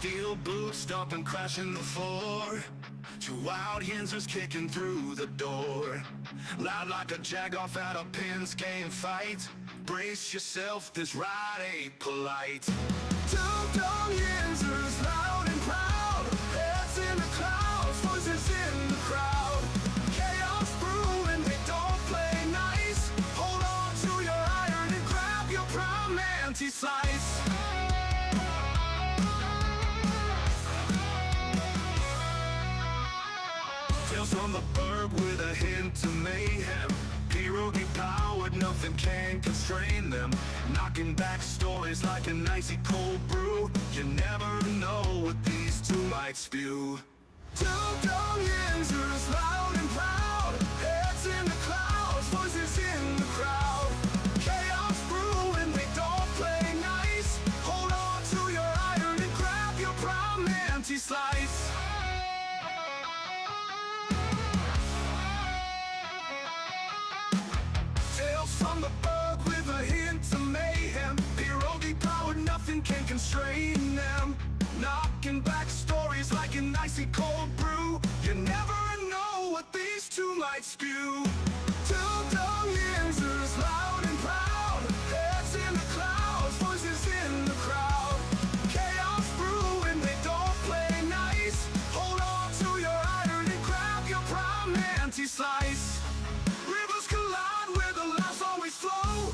Steel boots stomping, crashing the floor. Two wild Yinzers kicking through the door. Loud like a jag-off at a pins game fight. Brace yourself, this ride ain't polite. Two dumb Yinzers, loud and proud. Heads in the clouds, voices in the crowd. Chaos brewing, they don't play nice. Hold on to your iron and grab your prime anti-slice. Tales from the burg with a hint of mayhem. Pierogi powered, nothing can constrain them. Knocking back stories like an icy cold brew. You never know what these two might spew. Two dumb Yinzers, loud and proud. Heads in the clouds, voices in the crowd. Chaos brewing, they don't play nice. Hold on to your iron and grab your prime anti-slice. From the burg with a hint of mayhem. Pierogi powered, nothing can constrain them. Knocking back stories like an icy cold brew. You never know what these two might spew. Two dumb Yinzers, loud and proud. Heads in the clouds, voices in the crowd. Chaos brewing, they don't play nice. Hold on to your iron and grab your prime anti-slice. Rivers collide where the laughs always flow.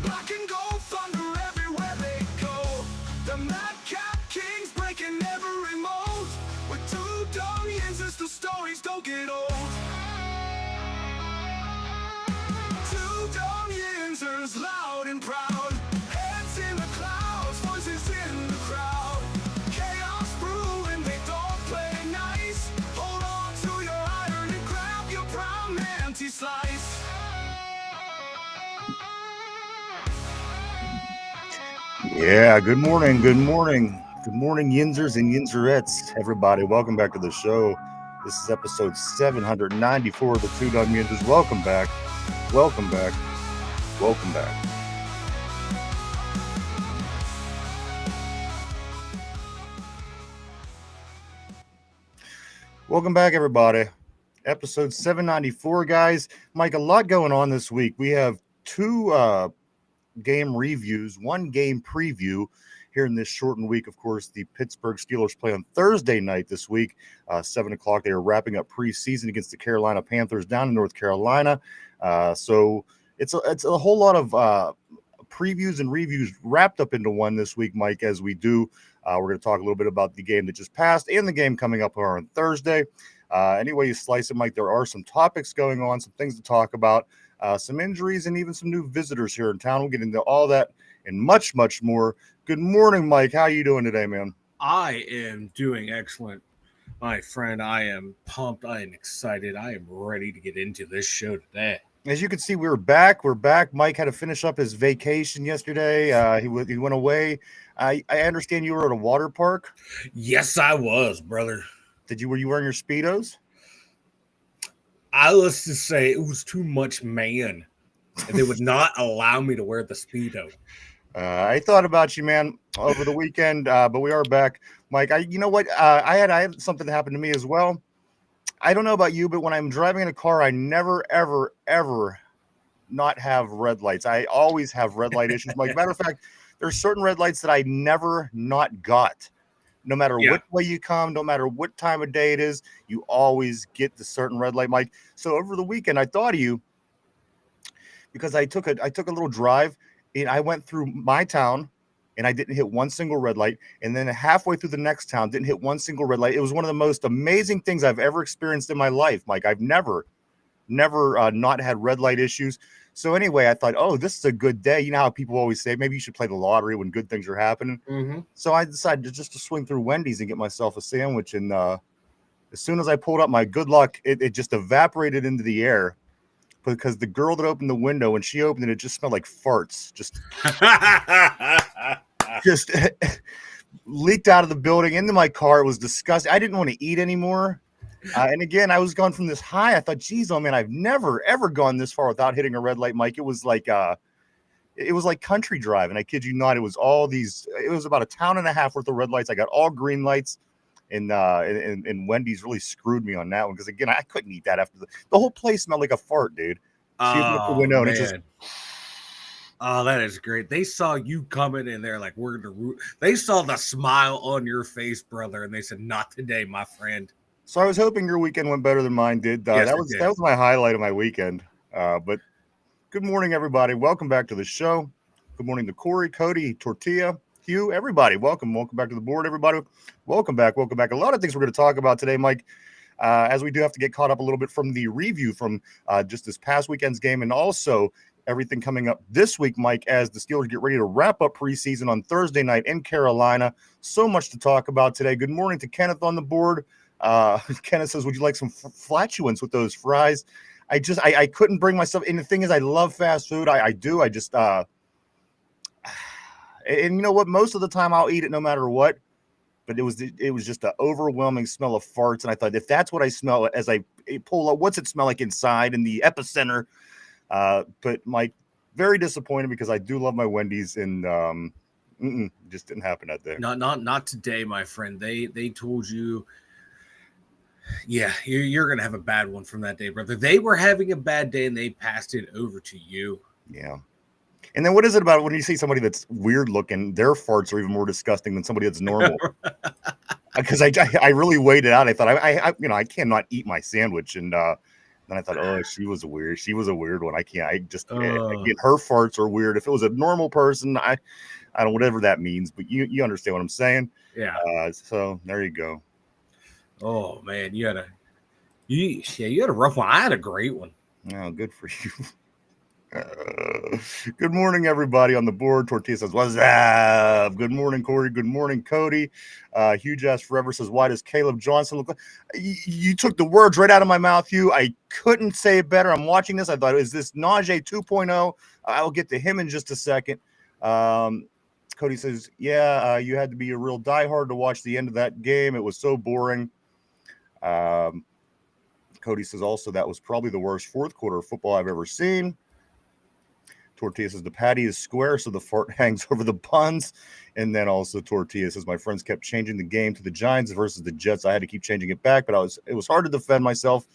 Black and gold thunder everywhere they go. The madcap kings breaking every mold. With two dumb Yinzers, the stories don't get old. Two dumb Yinzers, loud and proud. Heads in the clouds, voices in the crowd. Chaos brewing, they don't play nice. Hold on to your iron and grab your prime anti-slice. Yeah, good morning, good morning. Good morning, Yinzers and Yinzerettes. Everybody, welcome back to the show. This is episode 794 of the Two Dumb Yinzers. Welcome back. Welcome back. Welcome back. Welcome back, everybody. Episode 794, guys. Mike, a lot going on this week. We have two game reviews, one game preview here in this shortened week. Of course, the Pittsburgh Steelers play on Thursday night this week, 7 o'clock. They are wrapping up preseason against the Carolina Panthers down in North Carolina. So it's a whole lot of previews and reviews wrapped up into one this week, Mike, as we do. We're going to talk a little bit about the game that just passed and the game coming up on Thursday. Any way you slice it, Mike, there are some topics going on, some things to talk about. Some injuries and even some new visitors here in town. We'll get into all that and much, much more. Good morning, Mike. How are you doing today, man? I am doing excellent, my friend. I am pumped. I am excited. I am ready to get into this show today. As you can see, we're back. We're back. Mike had to finish up his vacation yesterday. He went away. I understand you were at a water park. Yes, I was, brother. Were you wearing your Speedos? Let's just say it was too much man, and they would not allow me to wear the Speedo. I thought about you, man, over the weekend, but we are back. Mike, you know what? I had something that happened to me as well. I don't know about you, but when I'm driving in a car, I never, ever, ever not have red lights. I always have red light issues. Like, matter of fact, there's certain red lights that I never not got. No matter what way you come, no matter what time of day it is, you always get the certain red light, Mike. So over the weekend, I thought of you because I took a little drive and I went through my town and I didn't hit one single red light. And then halfway through the next town, didn't hit one single red light. It was one of the most amazing things I've ever experienced in my life, Mike. I've never not had red light issues. So anyway, I thought, oh, this is a good day. You know how people always say, maybe you should play the lottery when good things are happening. Mm-hmm. So I decided to swing through Wendy's and get myself a sandwich. And as soon as I pulled up my good luck, it just evaporated into the air because the girl that opened the window, when she opened it, it just smelled like farts. Just leaked out of the building into my car. It was disgusting. I didn't want to eat anymore. And again, I was going from this high. I thought, geez, oh man, I've never, ever gone this far without hitting a red light, Mike. It was like, it was like country drive. And I kid you not, it was about a town and a half worth of red lights. I got all green lights. And Wendy's really screwed me on that one because, again, I couldn't eat that after the whole place smelled like a fart, dude. She opened up the window and it just. Oh, that is great. They saw you coming in there like we're the root. They saw the smile on your face, brother, and they said, "Not today, my friend." So I was hoping your weekend went better than mine did. Yes, that was my highlight of my weekend. But good morning, everybody. Welcome back to the show. Good morning to Corey, Cody, Tortilla, Hugh, everybody. Welcome back to the board, everybody. Welcome back. A lot of things we're going to talk about today, Mike. As we do have to get caught up a little bit from the review from just this past weekend's game, and also everything coming up this week, Mike, as the Steelers get ready to wrap up preseason on Thursday night in Carolina. So much to talk about today. Good morning to Kenneth on the board. Kenneth says, would you like some flatulence with those fries? I couldn't bring myself. And the thing is, I love fast food. I do. I just, and you know what? Most of the time I'll eat it no matter what. But it was just an overwhelming smell of farts. And I thought, if that's what I smell as I pull up, what's it smell like inside in the epicenter? But Mike, very disappointed because I do love my Wendy's, and just didn't happen that day. Not today, my friend. They told you, yeah, you're gonna have a bad one from that day, brother. They were having a bad day and they passed it over to you. Yeah. And then what is it about when you see somebody that's weird looking? Their farts are even more disgusting than somebody that's normal. Because I really weighed it out. I thought I cannot eat my sandwich, and then I thought, oh, she was a weird one. I can't. Again, her farts are weird. If it was a normal person, I don't, whatever that means, but you understand what I'm saying. Yeah. So there you go. Oh man, you had a rough one. I had a great one. Oh, good for you. Good morning, everybody on the board. Tortilla says, what's up? Good morning, Corey. Good morning, Cody. Huge Ass Forever says, why does Caleb Johnson look like? You took the words right out of my mouth, Hugh. I couldn't say it better. I'm watching this. I thought, is this Najee 2.0? I'll get to him in just a second. Cody says, yeah, you had to be a real diehard to watch the end of that game. It was so boring. Cody says also that was probably the worst fourth quarter of football I've ever seen. Tortilla says the patty is square, so the fart hangs over the buns. And then also Tortilla says my friends kept changing the game to the Giants versus the Jets. I had to keep changing it back, but it was hard to defend myself.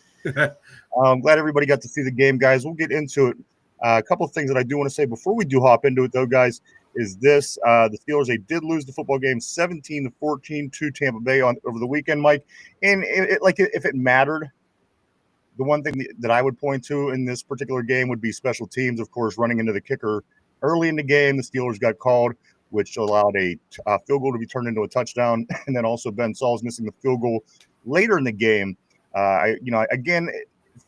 I'm glad everybody got to see the game, guys. We'll get into it. A couple of things that I do want to say before we do hop into it, though, guys, is this. The Steelers, they did lose the football game 17-14 to Tampa Bay over the weekend, Mike. And if it mattered, the one thing that I would point to in this particular game would be special teams, of course, running into the kicker early in the game. The Steelers got called, which allowed a field goal to be turned into a touchdown. And then also Ben Saul's missing the field goal later in the game. Again,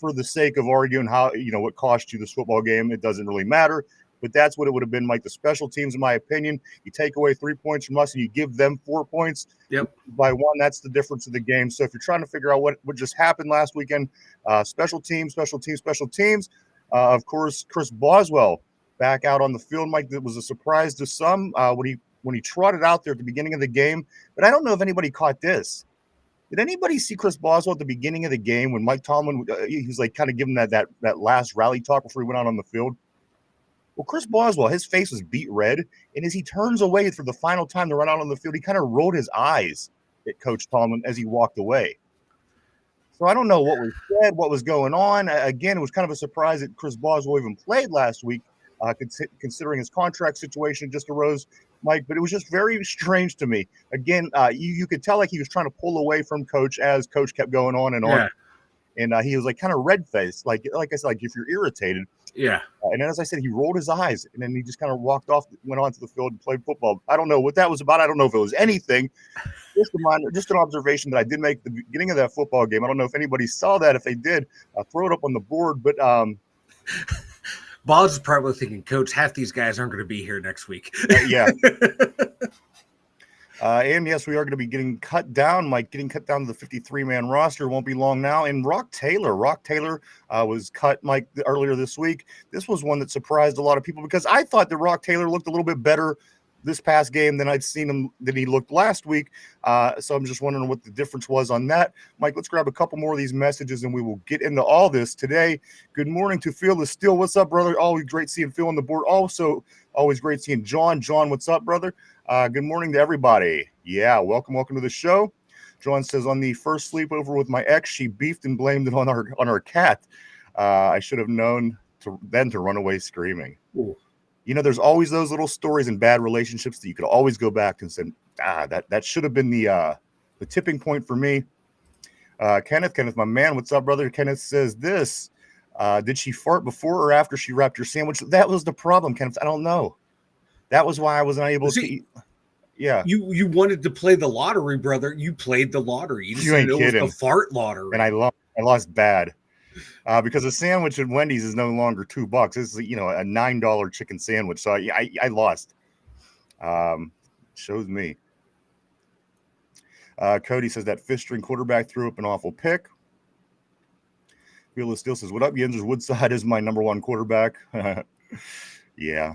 for the sake of arguing how, what cost you this football game, it doesn't really matter. But that's what it would have been, Mike. The special teams, in my opinion, you take away 3 points from us and you give them 4 points. Yep. By one, that's the difference of the game. So if you're trying to figure out what just happened last weekend, special teams. Of course, Chris Boswell back out on the field, Mike. That was a surprise to some when he trotted out there at the beginning of the game. But I don't know if anybody caught this. Did anybody see Chris Boswell at the beginning of the game when Mike Tomlin he was like kind of giving that last rally talk before he went out on the field? Well, Chris Boswell, his face was beet red, and as he turns away for the final time to run out on the field, he kind of rolled his eyes at Coach Tomlin as he walked away. So I don't know what was said, what was going on. Again, it was kind of a surprise that Chris Boswell even played last week, considering his contract situation just arose, Mike. But it was just very strange to me. Again, you could tell like he was trying to pull away from Coach as Coach kept going on and on. And he was like kind of red-faced, like I said, like if you're irritated. Yeah. And then, as I said, he rolled his eyes, and then he just kind of walked off, went onto the field and played football. I don't know what that was about. I don't know if it was anything. Just an observation that I did make at the beginning of that football game. I don't know if anybody saw that. If they did, throw it up on the board. But Ball's is probably thinking, Coach, half these guys aren't going to be here next week. Yeah. And yes, we are going to be getting cut down, Mike, to the 53-man roster. Won't be long now. And Rock Taylor was cut, Mike, earlier this week. This was one that surprised a lot of people because I thought that Rock Taylor looked a little bit better this past game than I'd seen him than he looked last week. So I'm just wondering what the difference was on that. Mike, let's grab a couple more of these messages and we will get into all this today. Good morning to Phil the Steel. What's up, brother? Always great seeing Phil on the board. Also, always great seeing John. John, what's up, brother? Good morning to everybody. Yeah, welcome to the show. John says, on the first sleepover with my ex, she beefed and blamed it on our cat. I should have known to run away screaming. Ooh. You know, there's always those little stories in bad relationships that you could always go back and say, that should have been the tipping point for me. Kenneth, my man, what's up, brother? Kenneth says this. Did she fart before or after she wrapped your sandwich? That was the problem, Kenneth. I don't know. That was why I was unable to eat. Yeah. You wanted to play the lottery, brother. You played the lottery. You just didn't know it was the fart lottery. And I lost bad. Because a sandwich at Wendy's is no longer $2. It's, you know, a $9 chicken sandwich. So I lost. Shows me. Cody says that fifth string quarterback threw up an awful pick. Wheeler Steel says, what up, Yinzers? Woodside is my number one quarterback. Yeah.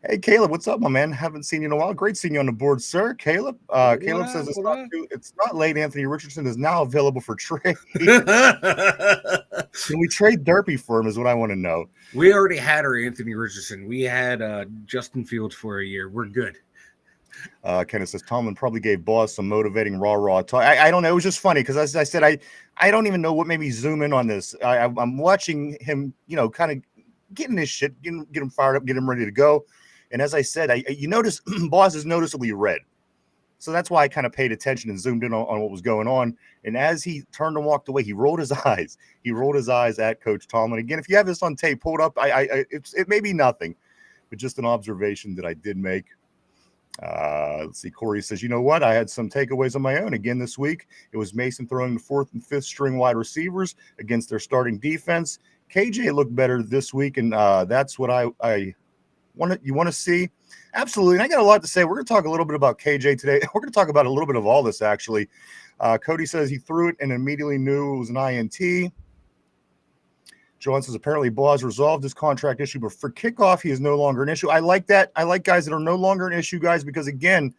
Hey, Caleb, what's up, my man? Haven't seen you in a while. Great seeing you on the board, sir. Caleb. Caleb says it's not late. Anthony Richardson is now available for trade. Can we trade Derpy for him is what I want to know. We already had our Anthony Richardson. We had Justin Fields for a year. We're good. Kenneth says Tomlin probably gave Boss some motivating raw talk. I don't know. It was just funny because as I said, I don't even know what made me zoom in on this. I'm watching him, you know, kind of getting his shit, get him fired up, get him ready to go. And as I said, you notice Boss is noticeably red. So that's why I kind of paid attention and zoomed in on what was going on. And as he turned and walked away, he rolled his eyes. He rolled his eyes at Coach Tomlin. Again, if you have this on tape, pull it up. It may be nothing, but just an observation that I did make. Let's see. Corey says, you know what? I had some takeaways on my own again this week. It was Mason throwing the fourth and fifth string wide receivers against their starting defense. KJ looked better this week, and that's what I want to see. Absolutely. And I got a lot to say. We're going to talk a little bit about KJ today. We're going to talk about a little bit of all this, actually. Cody says he threw it and immediately knew it was an INT. John says apparently Boaz resolved his contract issue, but for kickoff, he is no longer an issue. I like that. I like guys that are no longer an issue, guys, because, again,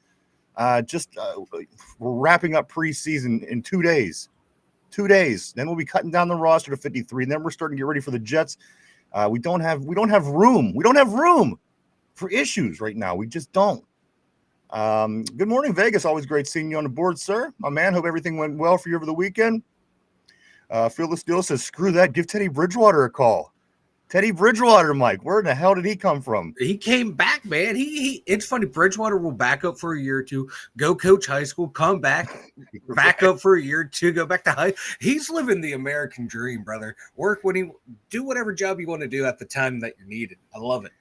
we're wrapping up preseason in 2 days. 2 days. Then we'll be cutting down the roster to 53, and then we're starting to get ready for the Jets. We don't have room. We don't have room for issues right now. We just don't. Good morning, Vegas. Always great seeing you on the board, sir. My man, hope everything went well for you over the weekend. Phil the Steel says, screw that. Give Teddy Bridgewater a call. Teddy Bridgewater, Mike. Where in the hell did he come from? He came back, man. It's funny. Bridgewater will back up for a year or two, go coach high school, come back up for a year or two, go back to high. He's living the American dream, brother. Do whatever job you want to do at the time that you're needed. I love it.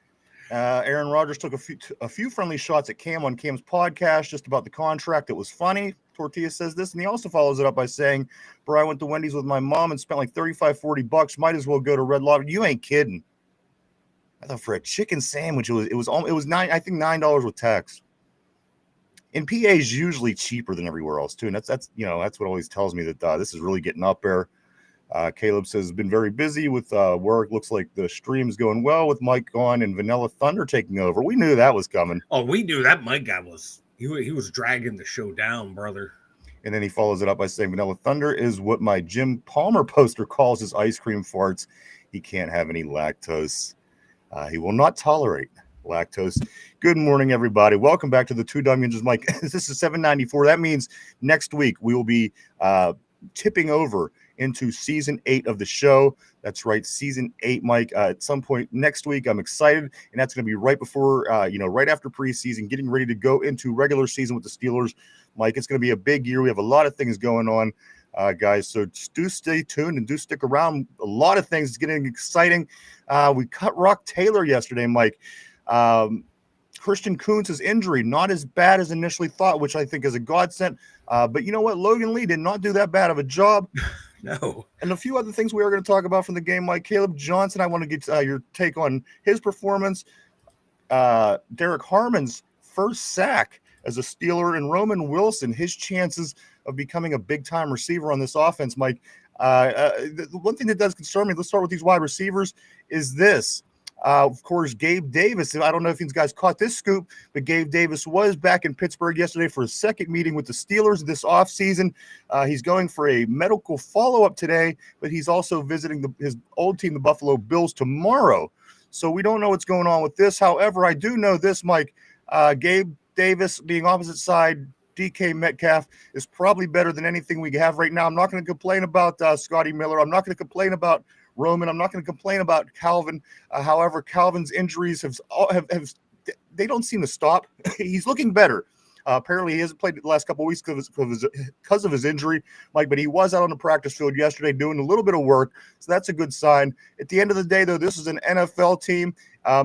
Aaron Rodgers took a few friendly shots at Cam on Cam's podcast just about the contract. It was funny. Tortilla says this, and he also follows it up by saying, bro, I went to Wendy's with my mom and spent like $35-40. Might as well go to Red Lobster. You ain't kidding. I thought for a chicken sandwich, it was $9 with tax. And PA is usually cheaper than everywhere else too, and that's what always tells me that this is really getting up there. Caleb says been very busy with work. Looks like the stream's going well with Mike gone and Vanilla Thunder taking over. We knew that was coming. Oh, we knew that Mike guy was. He was dragging the show down, brother. And then he follows it up by saying Vanilla Thunder is what my Jim Palmer poster calls his ice cream farts. He can't have any lactose. He will not tolerate lactose. Good morning, everybody. Welcome back to the Two Dumb Yinzers. Mike, this is 794. That means next week we will be tipping over into season 8 of the show. That's right, season 8, Mike. At some point next week, I'm excited, and that's going to be right before, right after preseason, getting ready to go into regular season with the Steelers. Mike, it's going to be a big year. We have a lot of things going on, guys. So do stay tuned and do stick around. A lot of things. It's getting exciting. We cut Rock Taylor yesterday, Mike. Christian Kuntz's injury, not as bad as initially thought, which I think is a godsend. But you know what? Logan Lee did not do that bad of a job. No. And a few other things we are going to talk about from the game, Mike. Caleb Johnson, I want to get your take on his performance. Derek Harmon's first sack as a Steeler, and Roman Wilson, his chances of becoming a big-time receiver on this offense, Mike. The one thing that does concern me, let's start with these wide receivers, is this. Of course, Gabe Davis, I don't know if you guys caught this scoop, but Gabe Davis was back in Pittsburgh yesterday for his second meeting with the Steelers this offseason. He's going for a medical follow-up today, but he's also visiting his old team, the Buffalo Bills, tomorrow. So we don't know what's going on with this. However, I do know this, Mike. Gabe Davis being opposite side, DK Metcalf is probably better than anything we have right now. I'm not going to complain about Scotty Miller. I'm not going to complain about Roman. I'm not going to complain about Calvin. However, Calvin's injuries have they don't seem to stop. He's looking better. Apparently, he hasn't played the last couple of weeks because of his injury, Mike, but he was out on the practice field yesterday doing a little bit of work, so that's a good sign. At the end of the day, though, this is an NFL team.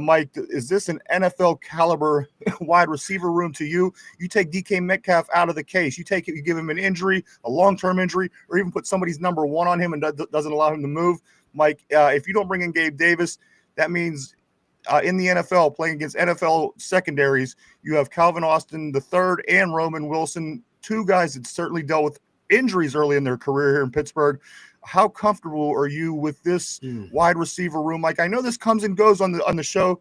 Mike, is this an NFL caliber wide receiver room to you? You take DK Metcalf out of the case. You take it, you give him an injury, a long-term injury, or even put somebody's number one on him and doesn't allow him to move. Mike, if you don't bring in Gabe Davis, that means in the NFL, playing against NFL secondaries, you have Calvin Austin III and Roman Wilson, two guys that certainly dealt with injuries early in their career here in Pittsburgh. How comfortable are you with this wide receiver room? Like, I know this comes and goes on the show,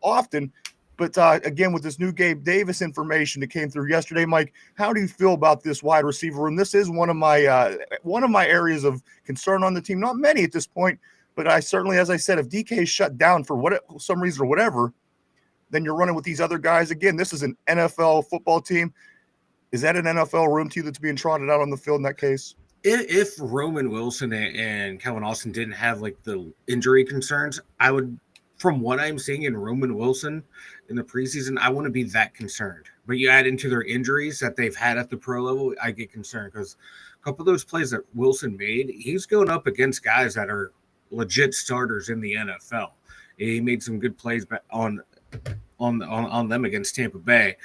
often, but again, with this new Gabe Davis information that came through yesterday, Mike, how do you feel about this wide receiver room? This is one of my areas of concern on the team. Not many at this point, but I certainly, as I said, if DK is shut down for some reason or whatever, then you're running with these other guys. Again, this is an NFL football team. Is that an NFL room to you that's being trotted out on the field in that case? If Roman Wilson and Calvin Austin didn't have like the injury concerns, I would, from what I'm seeing in Roman Wilson in the preseason, I wouldn't be that concerned. But you add into their injuries that they've had at the pro level, I get concerned because a couple of those plays that Wilson made, he's going up against guys that are legit starters in the NFL. He made some good plays on them against Tampa Bay.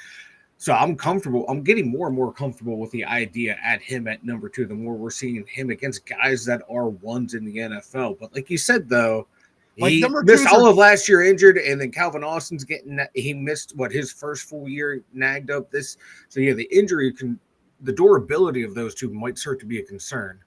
So I'm comfortable. I'm getting more and more comfortable with the idea at him at number 2, the more we're seeing him against guys that are ones in the NFL. But like you said, though, he missed all of last year injured, and then Calvin Austin's he missed his first full year, nagged up this. So yeah, the injury the durability of those two might start to be a concern.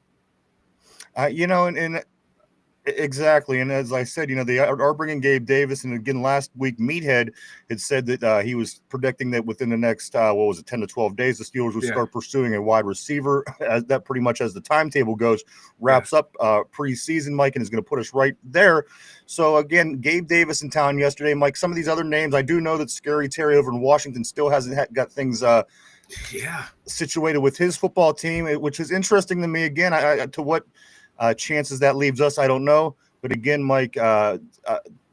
Exactly. And as I said, they are bringing Gabe Davis. And again, last week, Meathead had said that he was predicting that within the next, 10 to 12 days, the Steelers would start pursuing a wide receiver. As that pretty much, as the timetable goes, wraps up preseason, Mike, and is going to put us right there. So again, Gabe Davis in town yesterday, Mike. Some of these other names, I do know that Scary Terry over in Washington still hasn't got things situated with his football team, which is interesting to me. Again, to what chances that leaves us, I don't know. But again, Mike,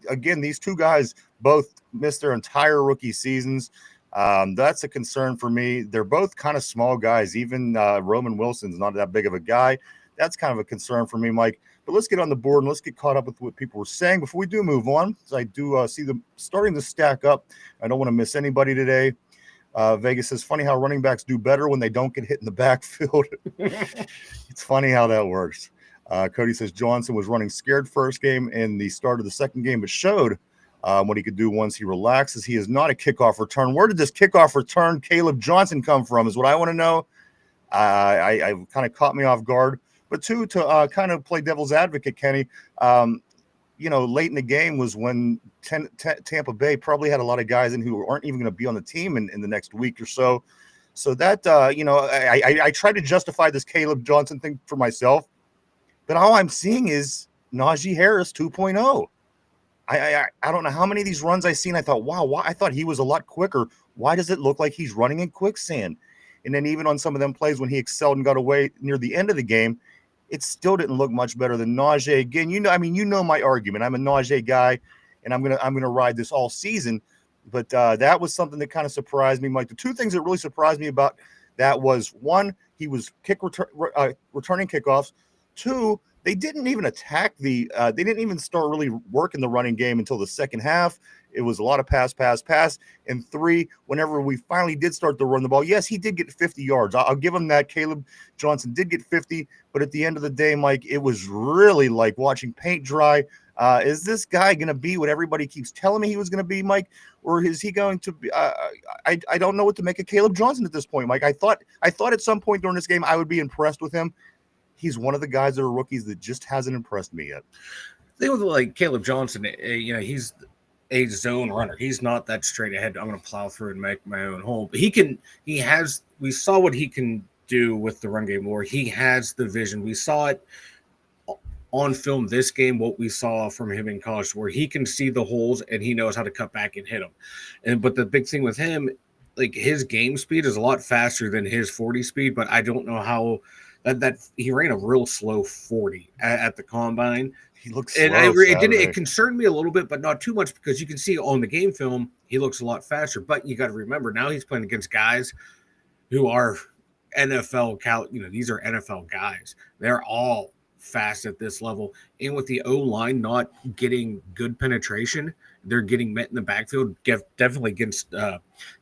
again, these two guys both missed their entire rookie seasons. That's a concern for me. They're both kind of small guys. Even Roman Wilson's not that big of a guy. That's kind of a concern for me, Mike. But let's get on the board and let's get caught up with what people were saying before we do move on. So I do see them starting to stack up. I don't want to miss anybody today. Vegas says, funny how running backs do better when they don't get hit in the backfield. It's funny how that works. Cody says Johnson was running scared first game in the start of the second game, but showed what he could do once he relaxes. He is not a kickoff return. Where did this kickoff return Caleb Johnson come from is what I want to know. I kind of caught me off guard. But two, to kind of play devil's advocate, Kenny, late in the game was when Tampa Bay probably had a lot of guys in who aren't even going to be on the team in the next week or so. So that, I tried to justify this Caleb Johnson thing for myself. But all I'm seeing is Najee Harris 2.0. I don't know how many of these runs I've seen. I thought, wow, I thought he was a lot quicker. Why does it look like he's running in quicksand? And then even on some of them plays when he excelled and got away near the end of the game, it still didn't look much better than Najee. Again, you know my argument. I'm a Najee guy, and I'm gonna ride this all season. But that was something that kind of surprised me, Mike. The two things that really surprised me about that was, one, he was returning kickoffs. Two, they didn't even attack they didn't even start really working the running game until the second half. It was a lot of pass. And three, whenever we finally did start to run the ball, yes, he did get 50 yards. I'll give him that. Caleb Johnson did get 50, but at the end of the day, Mike, it was really like watching paint dry. Is this guy going to be what everybody keeps telling me he was going to be, Mike? Or is he going to be I don't know what to make of Caleb Johnson at this point, Mike. I thought at some point during this game I would be impressed with him. He's one of the guys that are rookies that just hasn't impressed me yet. thing with like Caleb Johnson, he's a zone runner. He's not that straight ahead. I'm going to plow through and make my own hole. But we saw what he can do with the run game more. He has the vision. We saw it on film this game, what we saw from him in college, where he can see the holes and he knows how to cut back and hit them. But the big thing with him, like his game speed is a lot faster than his 40 speed, but I don't know how that he ran a real slow 40 at the combine. He looks And slow it concerned me a little bit, but not too much, because you can see on the game film he looks a lot faster. But you got to remember, now he's playing against guys who are NFL these are NFL guys. They're all fast at this level, and with the O-line not getting good penetration, they're getting met in the backfield. Definitely against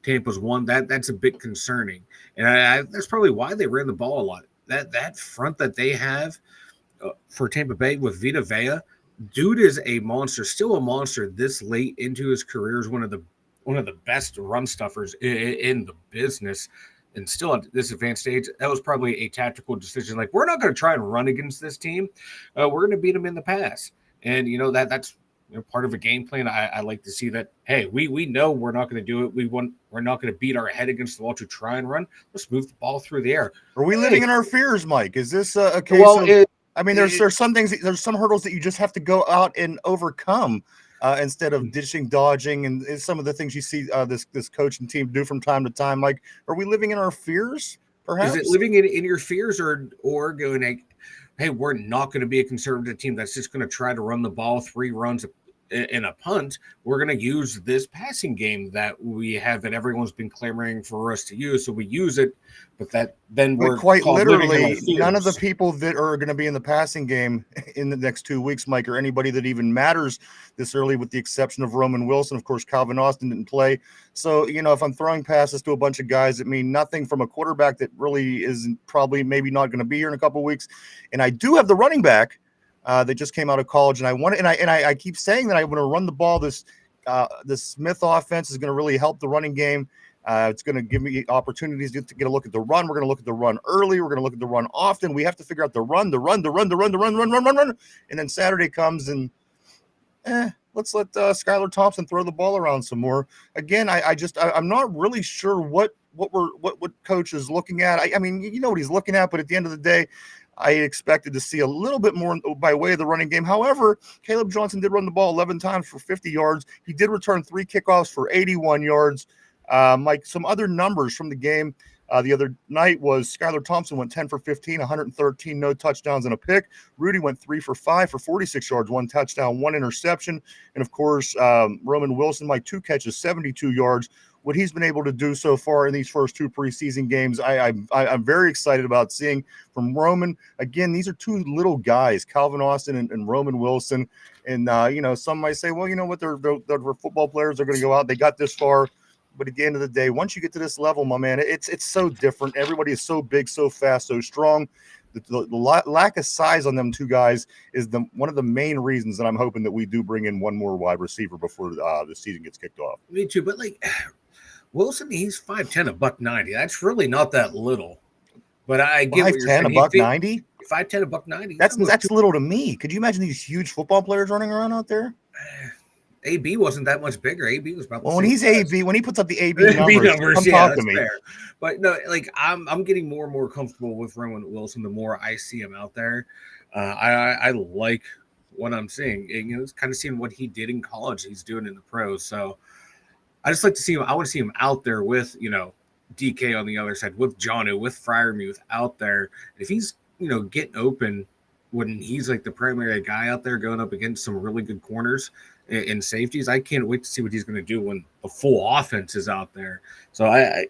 Tampa's one, that's a bit concerning, and that's probably why they ran the ball a lot. That front that they have for Tampa Bay with Vita Vea, dude is a monster, still a monster this late into his career. Is one of the best run stuffers in the business. And still at this advanced stage, that was probably a tactical decision. Like, we're not going to try and run against this team. We're going to beat them in the pass. And, that's part of a game plan. I like to see that, hey, we know we're not going to do it. We're not going to beat our head against the wall to try and run. Let's move the ball through the air. Are we living in our fears, Mike? Is this a case of there's some things, there's some hurdles that you just have to go out and overcome. Instead of ditching, dodging, and some of the things you see this coach and team do from time to time. Like, are we living in our fears, perhaps? Is it living in your fears or going like, hey, we're not going to be a conservative team that's just going to try to run the ball 3 runs in a punt? We're going to use this passing game that we have that everyone's been clamoring for us to use. So we use it, but we're quite literally none of the people that are going to be in the passing game in the next 2 weeks, Mike, or anybody that even matters this early, with the exception of Roman Wilson. Of course, Calvin Austin didn't play. So, if I'm throwing passes to a bunch of guys that mean nothing from a quarterback that really isn't maybe not going to be here in a couple of weeks. And I do have the running back that just came out of college, and I keep saying that I want to run the ball. This Smith offense is going to really help the running game. It's going to give me opportunities to get a look at the run. We're going to look at the run early. We're going to look at the run often. We have to figure out the run. And then Saturday comes and let's let Skylar Thompson throw the ball around some more. Again, I'm not really sure what coach is looking at. I mean, what he's looking at, but at the end of the day, I expected to see a little bit more by way of the running game. However, Caleb Johnson did run the ball 11 times for 50 yards. He did return 3 kickoffs for 81 yards. Mike, some other numbers from the game the other night was Skylar Thompson went 10 for 15, 113, no touchdowns and a pick. Rudy went 3 for 5 for 46 yards, 1 touchdown, 1 interception. And, of course, Roman Wilson, Mike, 2 catches, 72 yards. What he's been able to do so far in these first 2 preseason games, I'm very excited about seeing from Roman. Again, these are 2 little guys, Calvin Austin and Roman Wilson. And, some might say, well, you know what, they're football players. They're going to go out. They got this far. But at the end of the day, once you get to this level, my man, it's so different. Everybody is so big, so fast, so strong. The lack of size on them 2 guys is one of the main reasons that I'm hoping that we do bring in one more wide receiver before the season gets kicked off. Me too, but Wilson, he's 5'10", $190. That's really not that little. But I get 5'10", $190. 5'10", $190. That's little to me. Could you imagine these huge football players running around out there? AB wasn't that much bigger. AB was about the same when he's size. AB, when he puts up the AB numbers, come talk to me. Fair. But no, I'm getting more and more comfortable with Roman Wilson the more I see him out there. I like what I'm seeing. And, it's kind of seeing what he did in college, he's doing in the pros. So I just like to see him. I want to see him out there with DK on the other side, with Jonnu, with Freiermuth out there. If he's getting open when he's like the primary guy out there going up against some really good corners and safeties, I can't wait to see what he's going to do when the full offense is out there. So I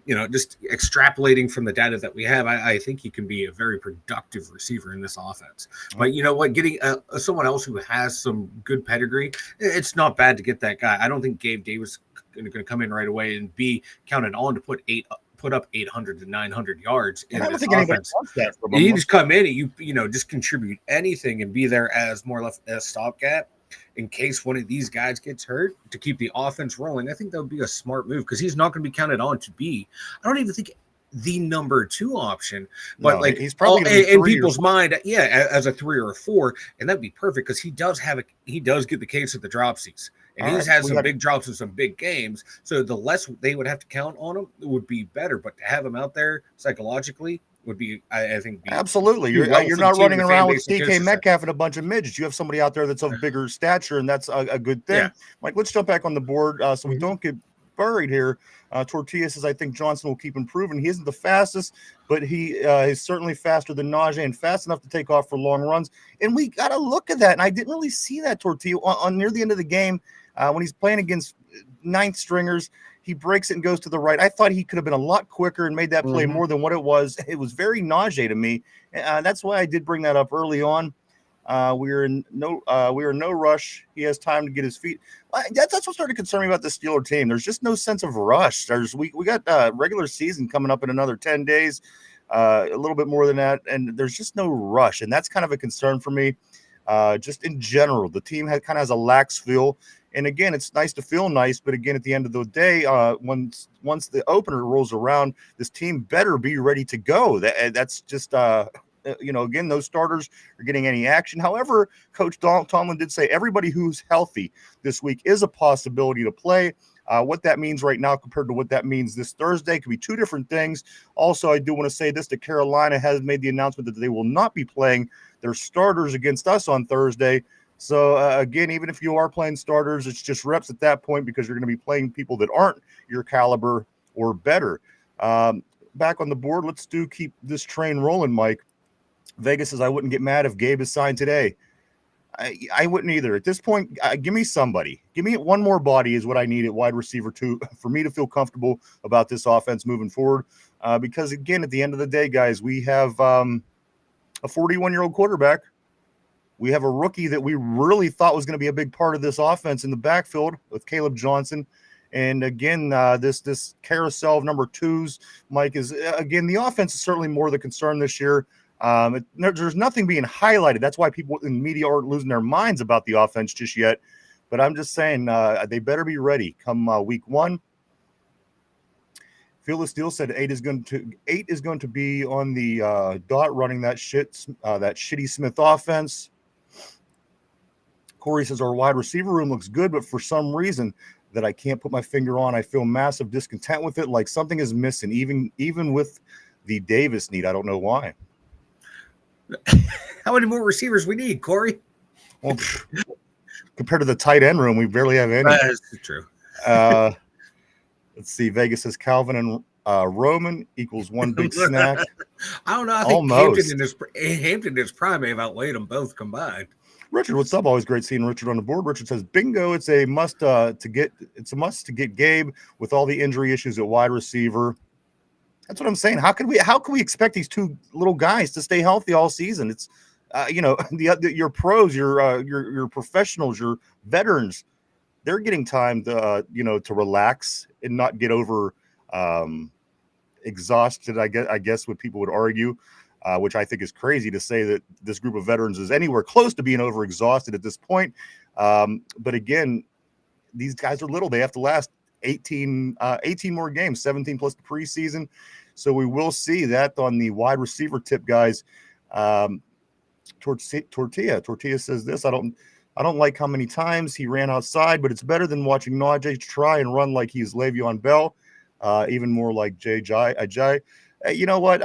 just extrapolating from the data that we have, I think he can be a very productive receiver in this offense. But you know what, getting someone else who has some good pedigree, it's not bad to get that guy. I don't think Gabe Davis is going to come in right away and be counted on to put up 800 to 900 yards in this offense. You just come in and you just contribute anything and be there as more or less a stopgap in case one of these guys gets hurt to keep the offense rolling. I think that would be a smart move because he's not going to be counted on to be. I don't even think the number 2 option, but No, like he's probably gonna be in 3 or people's mind, yeah, as a 3 or a 4, and that'd be perfect because he does get the case of the dropsies, and All he's right, had we some got big drops in some big games. So the less they would have to count on him, it would be better. But to have him out there psychologically would be, I think, be absolutely. do well You're for the not team and running the fan around with base and DK coaching staff. Metcalf and a bunch of midgets. You have somebody out there that's of bigger stature, and that's a good thing. Yeah. Mike, let's jump back on the board so we Mhm. don't get buried here. Tortilla says, I think Johnson will keep improving. He isn't the fastest, but he is certainly faster than Najee and fast enough to take off for long runs. And we got to look at that. And I didn't really see that Tortilla on near the end of the game when he's playing against ninth stringers. He breaks it and goes to the right. I thought he could have been a lot quicker and made that play more than what it was. It was very Najee to me. That's why I did bring that up early on. We are in no rush. He has time to get his feet. That's what started concerning me about the Steeler team. There's just no sense of rush. We got regular season coming up in another 10 days, a little bit more than that, and there's just no rush, and that's kind of a concern for me. Just in general, the team kind of has a lax feel. And again, it's nice to feel nice, but again, at the end of the day, once the opener rolls around, this team better be ready to go. That's just again, those starters are getting any action. However, Coach Tomlin did say everybody who's healthy this week is a possibility to play. What that means right now compared to what that means this Thursday could be two different things. Also, I do want to say this, that Carolina has made the announcement that they will not be playing their starters against us on Thursday. So, again, even if you are playing starters, it's just reps at that point because you're going to be playing people that aren't your caliber or better. Back on the board, let's keep this train rolling, Mike. Vegas says, I wouldn't get mad if Gabe is signed today. I wouldn't either. At this point, give me somebody. Give me one more body is what I need at wide receiver for me to feel comfortable about this offense moving forward. Because, again, at the end of the day, guys, we have a 41-year-old quarterback. We have a rookie that we really thought was going to be a big part of this offense in the backfield with Caleb Johnson. And again, this carousel of number 2s, Mike, is again, the offense is certainly more the concern this year. There's nothing being highlighted. That's why people in the media aren't losing their minds about the offense just yet. But I'm just saying they better be ready come week 1. Phyllis Steele said 8 is going to be on the dot running that shitty Smith offense. Corey says our wide receiver room looks good, but for some reason that I can't put my finger on, I feel massive discontent with it. Like something is missing, even with the Davis need. I don't know why. How many more receivers we need, Corey? Well, compared to the tight end room, we barely have any. That's true. Let's see. Vegas says Calvin and Roman equals one big snack. I don't know. I think Almost. Hampton in his prime may have outweighed them both combined. Richard, what's up? Always great seeing Richard on the board. Richard says, "Bingo! It's a must to get Gabe with all the injury issues at wide receiver." That's what I'm saying. How can we expect these two little guys to stay healthy all season? It's your pros, your professionals, your veterans. They're getting time to to relax and not get over exhausted. I guess what people would argue. Which I think is crazy to say that this group of veterans is anywhere close to being overexhausted at this point. But again, these guys are little. They have to last 18 more games, 17 plus the preseason. So we will see that on the wide receiver tip, guys. Tortilla says this. I don't like how many times he ran outside, but it's better than watching Najee try and run like he's Le'Veon Bell, even more like Ajay. You know what?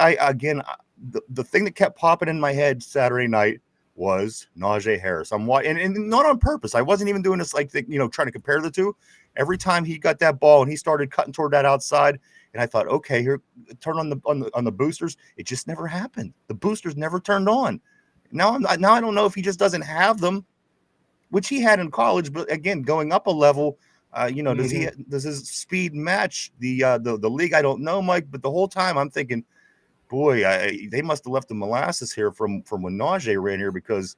The thing that kept popping in my head Saturday night was Najee Harris. I'm watching, and not on purpose. I wasn't even doing this trying to compare the two. Every time he got that ball and he started cutting toward that outside, and I thought, okay, here, turn on the boosters. It just never happened. The boosters never turned on. Now I don't know if he just doesn't have them, which he had in college. But again, going up a level, does his speed match the league? I don't know, Mike. But the whole time I'm thinking, boy, they must have left the molasses here from when Najee ran here, because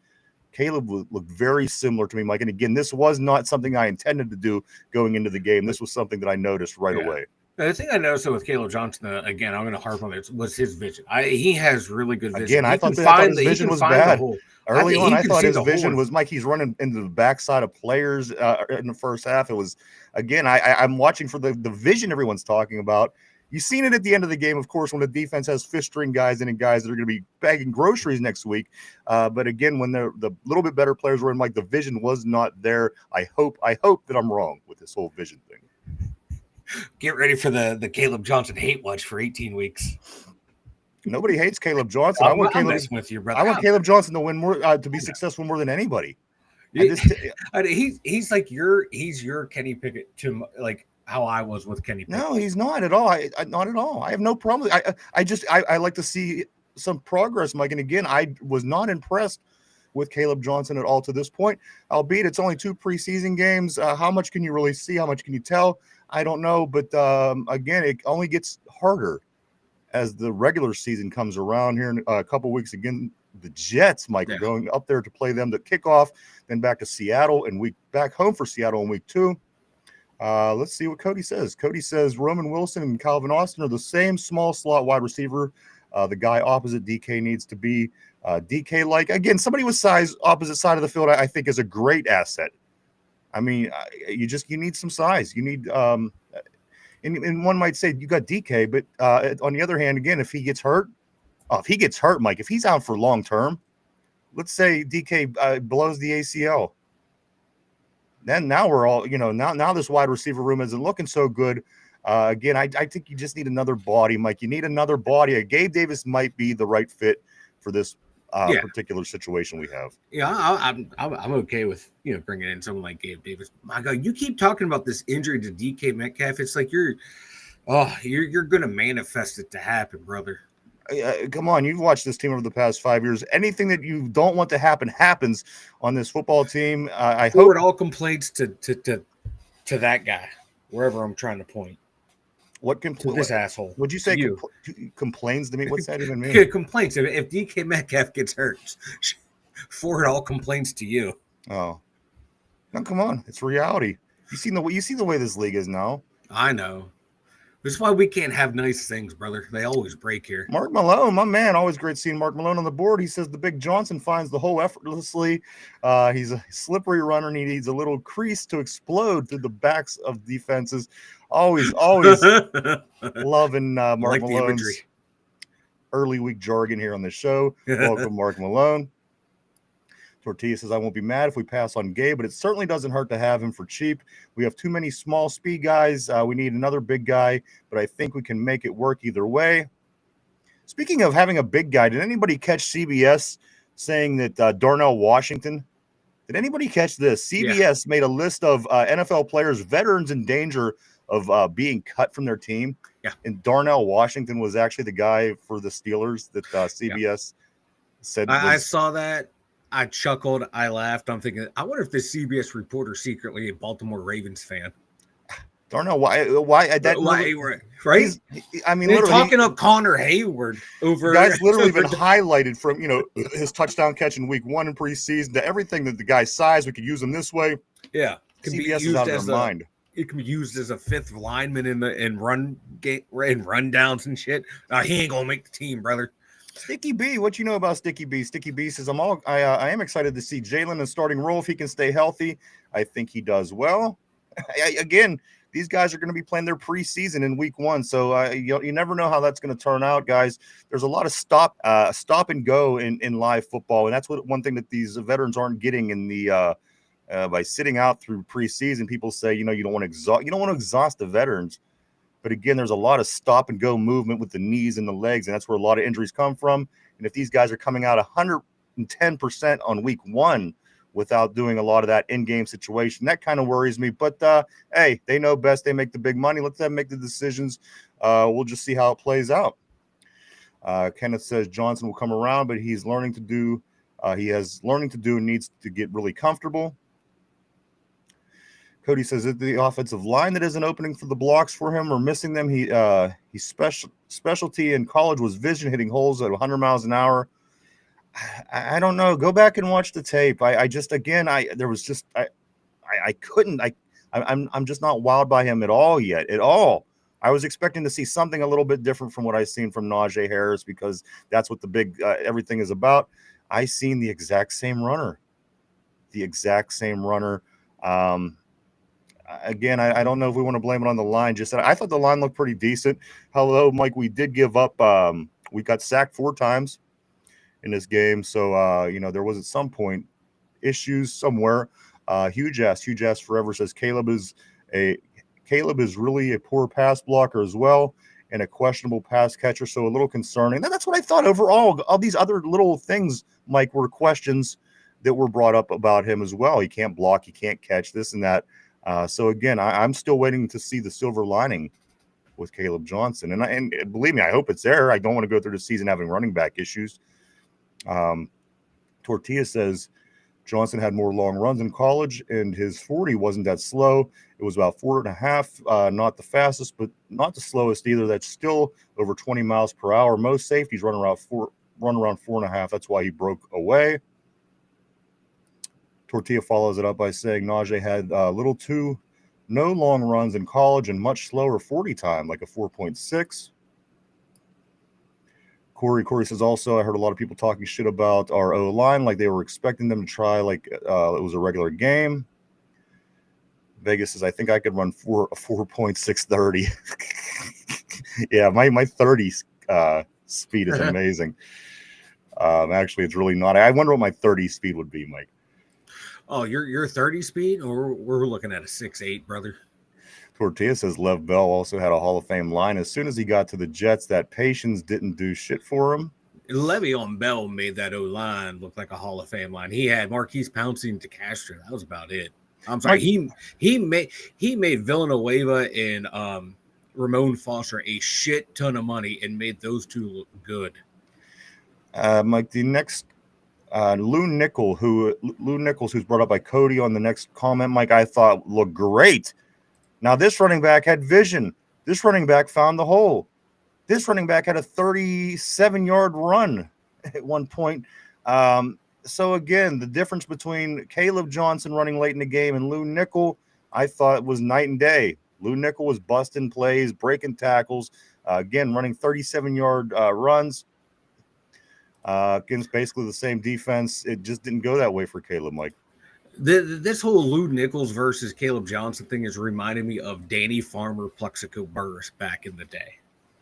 Caleb looked very similar to me, Mike. And again, this was not something I intended to do going into the game. This was something that I noticed right away. The thing I noticed with Caleb Johnson, again, I'm going to harp on this, was his vision. He has really good vision. Again, I thought his vision was bad. Early on, I thought his vision was, Mike, he's running into the backside of players in the first half. It was, again, I'm watching for the vision everyone's talking about. You've seen it at the end of the game, of course, when the defense has fifth string guys and guys that are going to be bagging groceries next week. But again, when the little bit better players were in, like, the vision was not there. I hope that I'm wrong with this whole vision thing. Get ready for the Caleb Johnson hate watch for 18 weeks. Nobody hates Caleb Johnson. I want Caleb Johnson to win more, to be successful more than anybody. He's like he's your Kenny Pickett to like how I was with Kenny Pickett. No, he's not at all. Not at all. I have no problem. I like to see some progress, Mike. And again, I was not impressed with Caleb Johnson at all to this point, albeit it's only 2 preseason games. How much can you really see? How much can you tell? I don't know. But again, it only gets harder as the regular season comes around here in a couple weeks. Again, the Jets, Mike, are going up there to play them to kickoff, then back to Seattle, and back home for Seattle in week 2. Let's see what Cody says. Cody says Roman Wilson and Calvin Austin are the same small slot wide receiver. The guy opposite DK needs to be DK-like. Again, somebody with size opposite side of the field, I think, is a great asset. I mean, you need some size. You need and one might say you got DK, but on the other hand, again, if he gets hurt, Mike, if he's out for long term, let's say DK blows the ACL, then now we're all, now this wide receiver room isn't looking so good. Again, I think you just need another body, Mike. You need another body. Gabe Davis might be the right fit for this particular situation we have. Yeah, I'm okay with bringing in someone like Gabe Davis. My God, you keep talking about this injury to DK Metcalf. It's like you're going to manifest it to happen, brother. Come on, you've watched this team over the past 5 years. Anything that you don't want to happen happens on this football team. I forward all complaints to that guy, wherever I'm trying to point. What this asshole? Would you say complains to me? What's that even mean? Complaints. If DK Metcalf gets hurt, forward all complaints to you. Oh, no, come on, it's reality. You see the way this league is now. I know. This is why we can't have nice things, brother. They always break here. Mark Malone, my man, always great seeing Mark Malone on the board. He says the Big Johnson finds the hole effortlessly. He's a slippery runner, and he needs a little crease to explode through the backs of defenses. Always loving Mark Malone's early week jargon here on the show. Welcome, Mark Malone. Tortilla says, I won't be mad if we pass on Gabe, but it certainly doesn't hurt to have him for cheap. We have too many small speed guys. We need another big guy, but I think we can make it work either way. Speaking of having a big guy, did anybody catch CBS saying that Darnell Washington? Did anybody catch this? CBS made a list of NFL players, veterans in danger of being cut from their team. Yeah. And Darnell Washington was actually the guy for the Steelers that CBS said. I saw that. I chuckled. I laughed. I'm thinking, I wonder if this CBS reporter secretly a Baltimore Ravens fan. Darnell, why? Right? I mean, they're talking up Connor Hayward over. The guy's literally been highlighted from his touchdown catch in week 1 in preseason to everything that the guy's size. We could use him this way. Yeah, CBS is out of their mind. It can be used as a fifth lineman in run downs and shit. He ain't gonna make the team, brother. Sticky B, what you know about Sticky B? Sticky B says, I am excited to see Jalen in the starting role if he can stay healthy. I think he does well. Again, these guys are going to be playing their preseason in week 1, so you never know how that's going to turn out, guys. There's a lot of stop and go in live football, and that's one thing that these veterans aren't getting in the by sitting out through preseason. People say you don't want to exhaust the veterans. But again, there's a lot of stop and go movement with the knees and the legs, and that's where a lot of injuries come from. And if these guys are coming out 110% on week 1 without doing a lot of that in-game situation, that kind of worries me. But hey, they know best. They make the big money. Let them make the decisions. We'll just see how it plays out. Kenneth says Johnson will come around, but he's learning to do. He has learning to do and needs to get really comfortable. Cody says that the offensive line that isn't opening for the blocks for him or missing them. He's specialty in college was vision, hitting holes at 100 miles an hour. I don't know. Go back and watch the tape. I'm just not wowed by him at all yet. At all. I was expecting to see something a little bit different from what I've seen from Najee Harris because that's what the big everything is about. I seen the exact same runner. again, I don't know if we want to blame it on the line. Just that I thought the line looked pretty decent. Hello, Mike. We did give up. We got sacked 4 times in this game, so there was at some point issues somewhere. Huge ass forever says Caleb is really a poor pass blocker as well, and a questionable pass catcher. So a little concerning. That's what I thought overall. All these other little things, Mike, were questions that were brought up about him as well. He can't block, he can't catch, this and that. So again, I'm still waiting to see the silver lining with Caleb Johnson, and believe me, I hope it's there. I don't want to go through the season having running back issues. Tortilla says Johnson had more long runs in college, and his 40 wasn't that slow. It was about 4.5, not the fastest, but not the slowest either. That's still over 20 miles per hour. Most safeties run around 4.5. That's why he broke away. Tortilla follows it up by saying Najee had no long runs in college and much slower 40 time, like a 4.6. Corey says also, I heard a lot of people talking shit about our O-line, like they were expecting them to try like it was a regular game. Vegas says, I think I could run a 4.630. Yeah, my 30 speed is amazing. Actually, it's really not. I wonder what my 30 speed would be, Mike. Oh, your 30 speed, or we're looking at a 6'8", brother. Tortilla says Lev Bell also had a Hall of Fame line. As soon as he got to the Jets, that patience didn't do shit for him. Le'Veon Bell made that O-line look like a Hall of Fame line. He had Marquise Pouncey to Castro. That was about it. I'm sorry. He made Villanueva and Ramon Foster a shit ton of money and made those two look good. Mike, the next Lou Nichols, who's brought up by Cody on the next comment, Mike, I thought looked great. Now, this running back had vision. This running back found the hole. This running back had a 37-yard run at one point. So, again, the difference between Caleb Johnson running late in the game and Lou Nichols, I thought was night and day. Lou Nichols was busting plays, breaking tackles, again, running 37-yard runs against basically the same defense. It just didn't go that way for Caleb, Mike. This whole Lou Nichols versus Caleb Johnson thing is reminding me of Danny Farmer, Plexico Burris back in the day.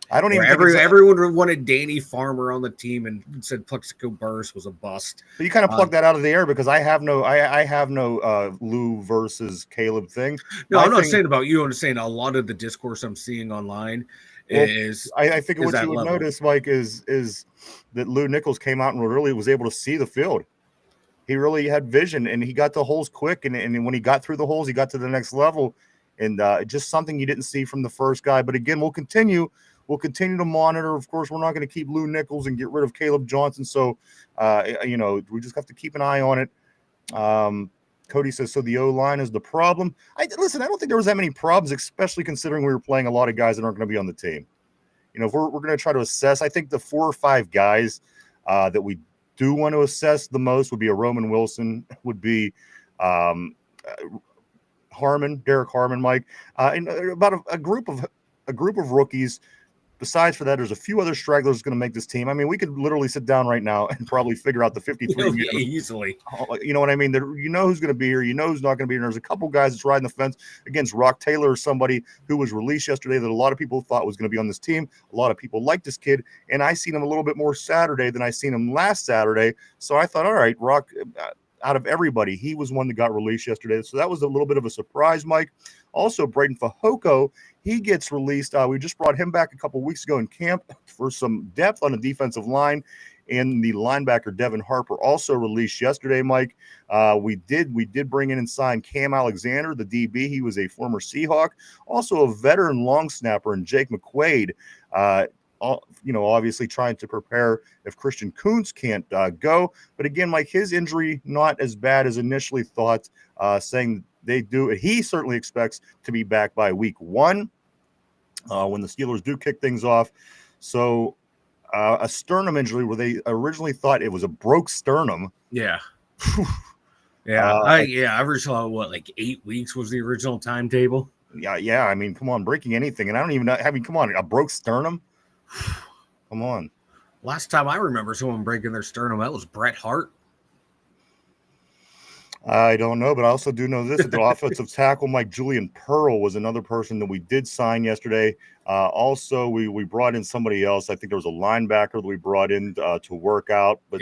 I don't even everyone wanted Danny Farmer on the team and said Plexico Burris was a bust. But you kind of plucked that out of the air because I have no Lou versus Caleb thing. No, I'm not saying about you. I'm just saying a lot of the discourse I'm seeing online is. I think what you would notice, Mike, is that Lou Nichols came out and really was able to see the field. He really had vision, and he got the holes quick. And when he got through the holes, he got to the next level. And just something you didn't see from the first guy. But again, we'll continue to monitor. Of course, we're not going to keep Lou Nichols and get rid of Caleb Johnson. So, we just have to keep an eye on it. Cody says, so the O-line is the problem. Listen, I don't think there was that many problems, especially considering we were playing a lot of guys that aren't going to be on the team. If we're going to try to assess, I think the 4 or 5 guys that we do want to assess the most would be a Roman Wilson, would be Derek Harmon, Mike, and about a group of rookies. Besides for that, there's a few other stragglers going to make this team. I mean, we could literally sit down right now and probably figure out the 53 easily. You know what I mean? You know who's going to be here. You know who's not going to be here. There's a couple guys that's riding the fence against Rock Taylor, or somebody who was released yesterday that a lot of people thought was going to be on this team. A lot of people like this kid, and I seen him a little bit more Saturday than I seen him last Saturday. So I thought, all right, Rock, out of everybody, he was one that got released yesterday. So that was a little bit of a surprise, Mike. Also, Braden Fajoko, he gets released. We just brought him back a couple weeks ago in camp for some depth on the defensive line. And the linebacker, Devin Harper, also released yesterday, Mike. We did bring in and sign Cam Alexander, the DB. He was a former Seahawk. Also a veteran long snapper, and Jake McQuaid, obviously trying to prepare if Christian Kuntz can't go. But again, Mike, his injury not as bad as initially thought, saying he certainly expects to be back by week 1 when the Steelers do kick things off. So a sternum injury where they originally thought it was a broke sternum. Yeah. I originally saw like 8 weeks was the original timetable. Yeah. I mean, come on, breaking anything. And I don't even know. I mean, come on, a broke sternum. Come on. Last time I remember someone breaking their sternum, that was Bret Hart. I don't know, but I also do know this: that the offensive tackle Mike Julian Pearl was another person that we did sign yesterday. Also, we brought in somebody else. I think there was a linebacker that we brought in to work out. But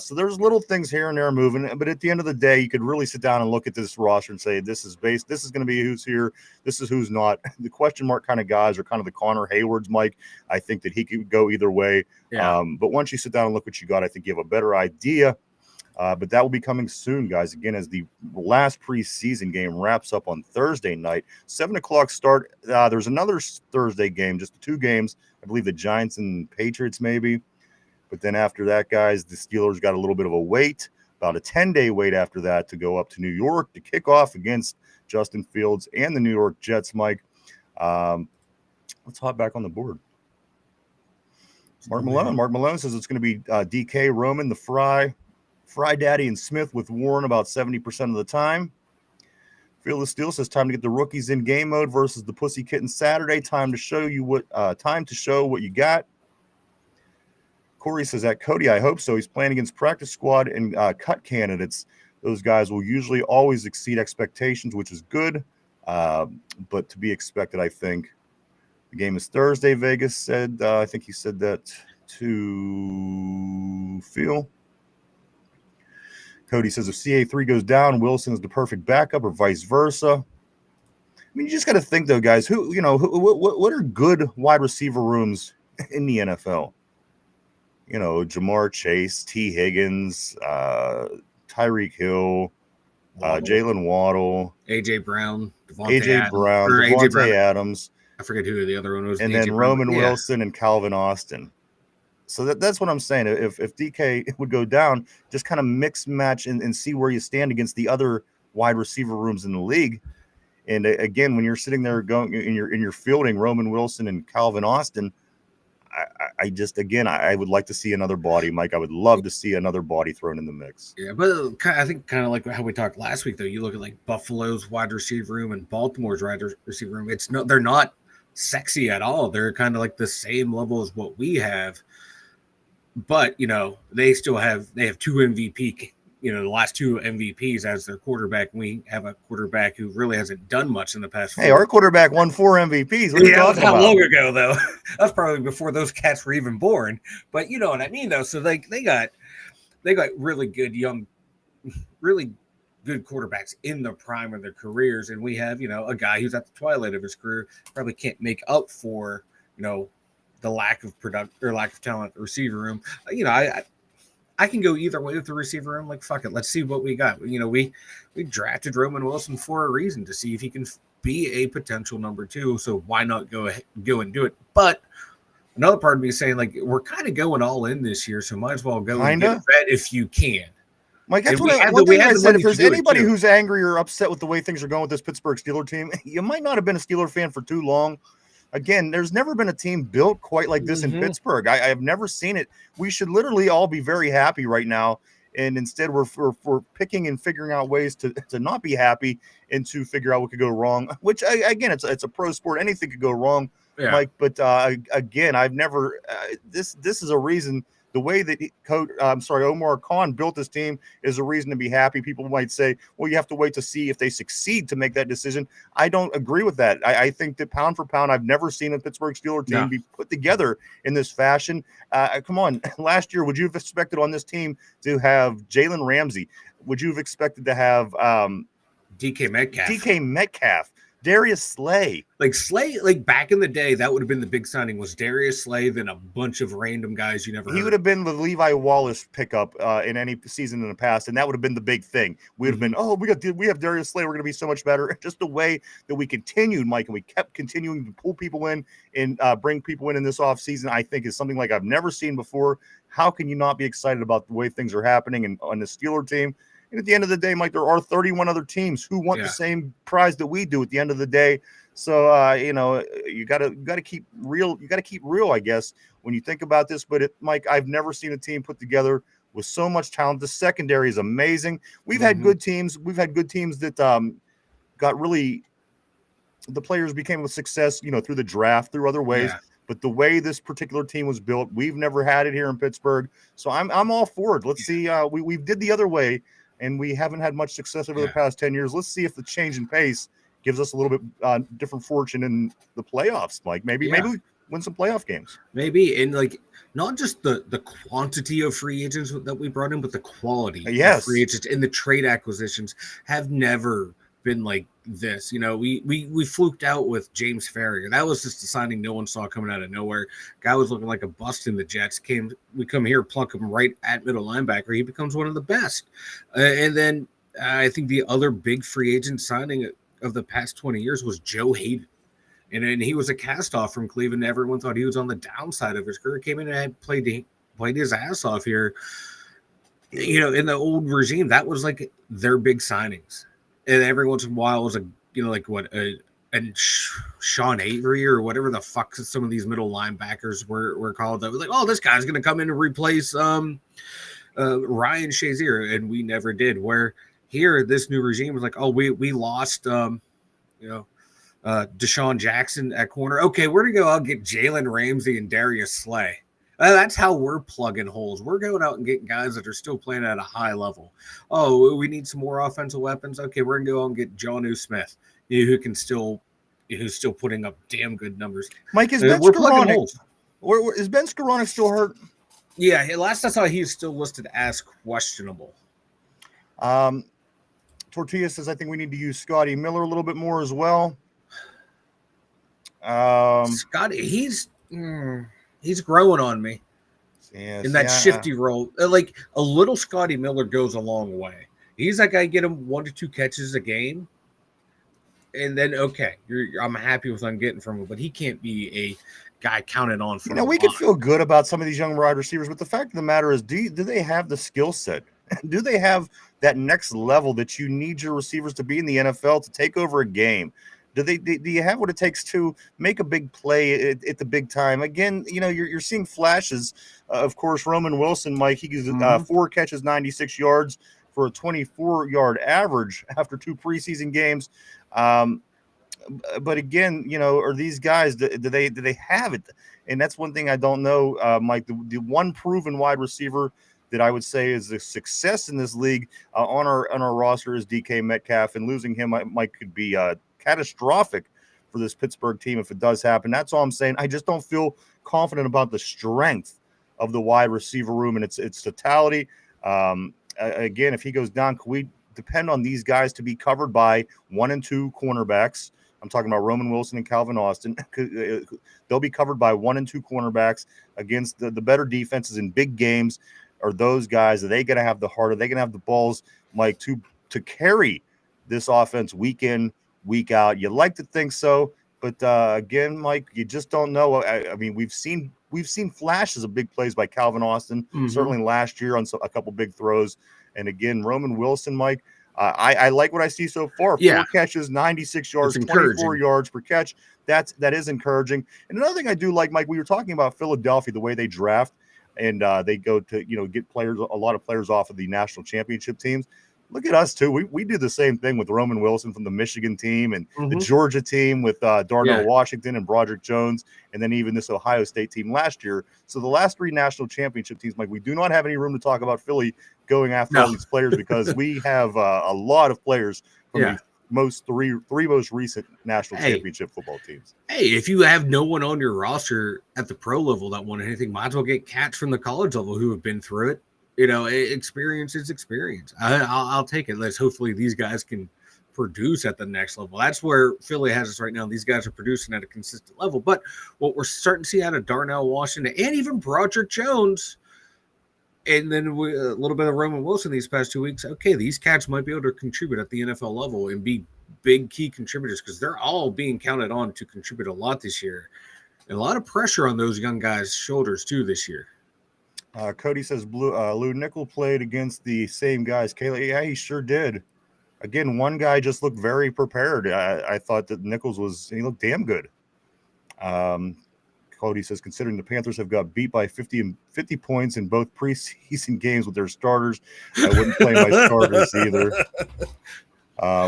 so there's little things here and there moving. But at the end of the day, you could really sit down and look at this roster and say, this is going to be who's here. This is who's not. The question mark kind of guys are kind of the Connor Haywards, Mike. I think that he could go either way. Yeah. But once you sit down and look what you got, I think you have a better idea. But that will be coming soon, guys. Again, as the last preseason game wraps up on Thursday night, 7:00 start. There's another Thursday game, just 2 games. I believe the Giants and Patriots maybe. But then after that, guys, the Steelers got a little bit of a wait, about a 10-day wait after that to go up to New York to kick off against Justin Fields and the New York Jets, Mike. Let's hop back on the board. Mark Malone says it's going to be DK, Roman, the Fry Daddy, and Smith with Warren about 70% of the time. Field of Steel says time to get the rookies in game mode versus the Pussy Kitten Saturday. Time to show what you got. Corey says that Cody, I hope so. He's playing against practice squad and cut candidates. Those guys will usually always exceed expectations, which is good, but to be expected, I think. The game is Thursday, Vegas said. I think he said that to Phil. Cody says if CA3 goes down, Wilson is the perfect backup, or vice versa. I mean, you just got to think, though, guys. What are good wide receiver rooms in the NFL? Jamar Chase, T. Higgins, Tyreek Hill, Jalen Waddle, AJ Brown, Devontae Adams. I forget who the other one was. And then Roman Wilson and Calvin Austin. So that's what I'm saying. If DK would go down, just kind of mix match and see where you stand against the other wide receiver rooms in the league. And again, when you're sitting there going in your fielding, Roman Wilson and Calvin Austin, I would like to see another body, Mike. I would love to see another body thrown in the mix. Yeah, but I think kind of like how we talked last week, though. You look at like Buffalo's wide receiver room and Baltimore's wide receiver room. They're not sexy at all. They're kind of like the same level as what we have. But, they have 2 MVP, the last 2 MVPs as their quarterback. We have a quarterback who really hasn't done much in the past. Hey, our quarterback won 4 MVPs. What are you talking about? How long ago, though? That's probably before those cats were even born. But you know what I mean, though. So they got really good really good quarterbacks in the prime of their careers. And we have, a guy who's at the twilight of his career, probably can't make up for, the lack of lack of talent at the receiver room. I can go either way with the receiver room. Like, fuck it, let's see what we got. We drafted Roman Wilson for a reason, to see if he can be a potential number 2. So why not go and do it? But another part of me is saying, like, we're kind of going all in this year, so might as well go and get a vet if you can. Mike, that's what I said. If there's anybody who's angry or upset with the way things are going with this Pittsburgh Steelers team, you might not have been a Steeler fan for too long. Again, there's never been a team built quite like this in Pittsburgh. I have never seen it. We should literally all be very happy right now. And instead, we're picking and figuring out ways to not be happy and to figure out what could go wrong, which, again, it's a pro sport. Anything could go wrong, Mike. But, again, I've never this is a reason. The way that Omar Khan built this team is a reason to be happy. People might say, well, you have to wait to see if they succeed to make that decision. I don't agree with that. I think that pound for pound, I've never seen a Pittsburgh Steelers team be put together in this fashion. Come on. Last year, would you have expected on this team to have Jalen Ramsey? Would you have expected to have DK Metcalf? Darius Slay. Like back in the day, that would have been the big signing, was Darius Slay, then a bunch of random guys you never heard. He would have been the Levi Wallace pickup in any season in the past, and that would have been the big thing. We would have been, we have Darius Slay, we're going to be so much better. Just the way that we continued, Mike, and we kept continuing to pull people in and bring people in this offseason, I think is something like I've never seen before. How can you not be excited about the way things are happening and on the Steeler team? And at the end of the day, Mike, there are 31 other teams who want the same prize that we do at the end of the day. So, you got to keep real. You got to keep real, I guess, when you think about this. But, Mike, I've never seen a team put together with so much talent. The secondary is amazing. We've had good teams. We've had good teams that got really – the players became a success, through the draft, through other ways. Yeah. But the way this particular team was built, we've never had it here in Pittsburgh. So I'm all for it. Let's see. We did the other way. and we haven't had much success over the past 10 years. Let's see if the change in pace gives us a little bit different fortune in the playoffs, Mike. Maybe we win some playoff games. Maybe, and like not just the quantity of free agents that we brought in, but the quality of free agents and the trade acquisitions have never been like this. You know, we fluked out with James Farrier. That was just a signing no one saw coming out of nowhere. Guy was looking like a bust in the Jets. We come here, pluck him right at middle linebacker. He becomes one of the best. And then I think the other big free agent signing of the past 20 years was Joe Hayden. And then he was a cast-off from Cleveland. Everyone thought he was on the downside of his career. Came in and had played his ass off here. You know, in the old regime, that was like their big signings. And every once in a while was and Sean Avery or whatever the fuck some of these middle linebackers were called. That was like, oh, this guy's going to come in and replace Ryan Shazier, and we never did. Where here, this new regime was like, oh, we lost, Deshaun Jackson at corner. Okay, we're going to go out and get Jalen Ramsey and Darius Slay. That's how we're plugging holes. We're going out and getting guys that are still playing at a high level. Oh, we need some more offensive weapons. Okay, we're going to go out and get Jonnu Smith, who's still putting up damn good numbers. Mike, is Ben Skoranek still hurt? Yeah, last I saw, he's still listed as questionable. Tortilla says, I think we need to use Scotty Miller a little bit more as well. Scotty, he's growing on me in that shifty role. Like a little Scotty Miller goes a long way. He's that guy, get him 1 to 2 catches a game, and then I'm happy with what I'm getting from him. But he can't be a guy counted on for. We could feel good about some of these young wide receivers, but the fact of the matter is, do they have the skill set? Do they have that next level that you need your receivers to be in the NFL to take over a game? Do you have what it takes to make a big play at the big time? Again, you're seeing flashes. Of course, Roman Wilson, Mike, he gets 4 catches, 96 yards for a 24-yard average after 2 preseason games. But again, are these guys, do they have it? And that's one thing I don't know, Mike. The one proven wide receiver that I would say is a success in this league on our roster is DK Metcalf, and losing him, Mike, could be catastrophic for this Pittsburgh team if it does happen. That's all I'm saying. I just don't feel confident about the strength of the wide receiver room and its totality. Again, if he goes down, can we depend on these guys to be covered by 1 and 2 cornerbacks? I'm talking about Roman Wilson and Calvin Austin. They'll be covered by 1 and 2 cornerbacks against the better defenses in big games. Are those guys? Are they going to have the heart? Are they going to have the balls, Mike, to carry this offense week in, week out? You like to think so, but again, Mike, you just don't know. I mean, we've seen flashes of big plays by Calvin Austin, certainly last year on a couple big throws, and again, Roman Wilson, Mike. I like what I see so far. 4 catches, 96 yards, 24 yards per catch. That is encouraging. And another thing I do like, Mike, we were talking about Philadelphia, the way they draft, and they go to get a lot of players off of the national championship teams. Look at us, too. We do the same thing with Roman Wilson from the Michigan team and the Georgia team with Darnell Washington and Broderick Jones, and then even this Ohio State team last year. So the last 3 national championship teams, Mike, we do not have any room to talk about Philly going after all these players because we have a lot of players from the three most recent national championship football teams. Hey, if you have no one on your roster at the pro level that won anything, might as well get cats from the college level who have been through it. Experience is experience. I'll take it. Hopefully these guys can produce at the next level. That's where Philly has us right now. These guys are producing at a consistent level. But what we're starting to see out of Darnell Washington and even Broderick Jones, and then a little bit of Roman Wilson these past 2 weeks, okay, these cats might be able to contribute at the NFL level and be big key contributors because they're all being counted on to contribute a lot this year. And a lot of pressure on those young guys' shoulders, too, this year. Cody says Lou Nickel played against the same guys. Kayla, yeah, he sure did. Again, one guy just looked very prepared. I thought that Nichols he looked damn good. Cody says, considering the Panthers have got beat by 50 points in both preseason games with their starters, I wouldn't play my starters either.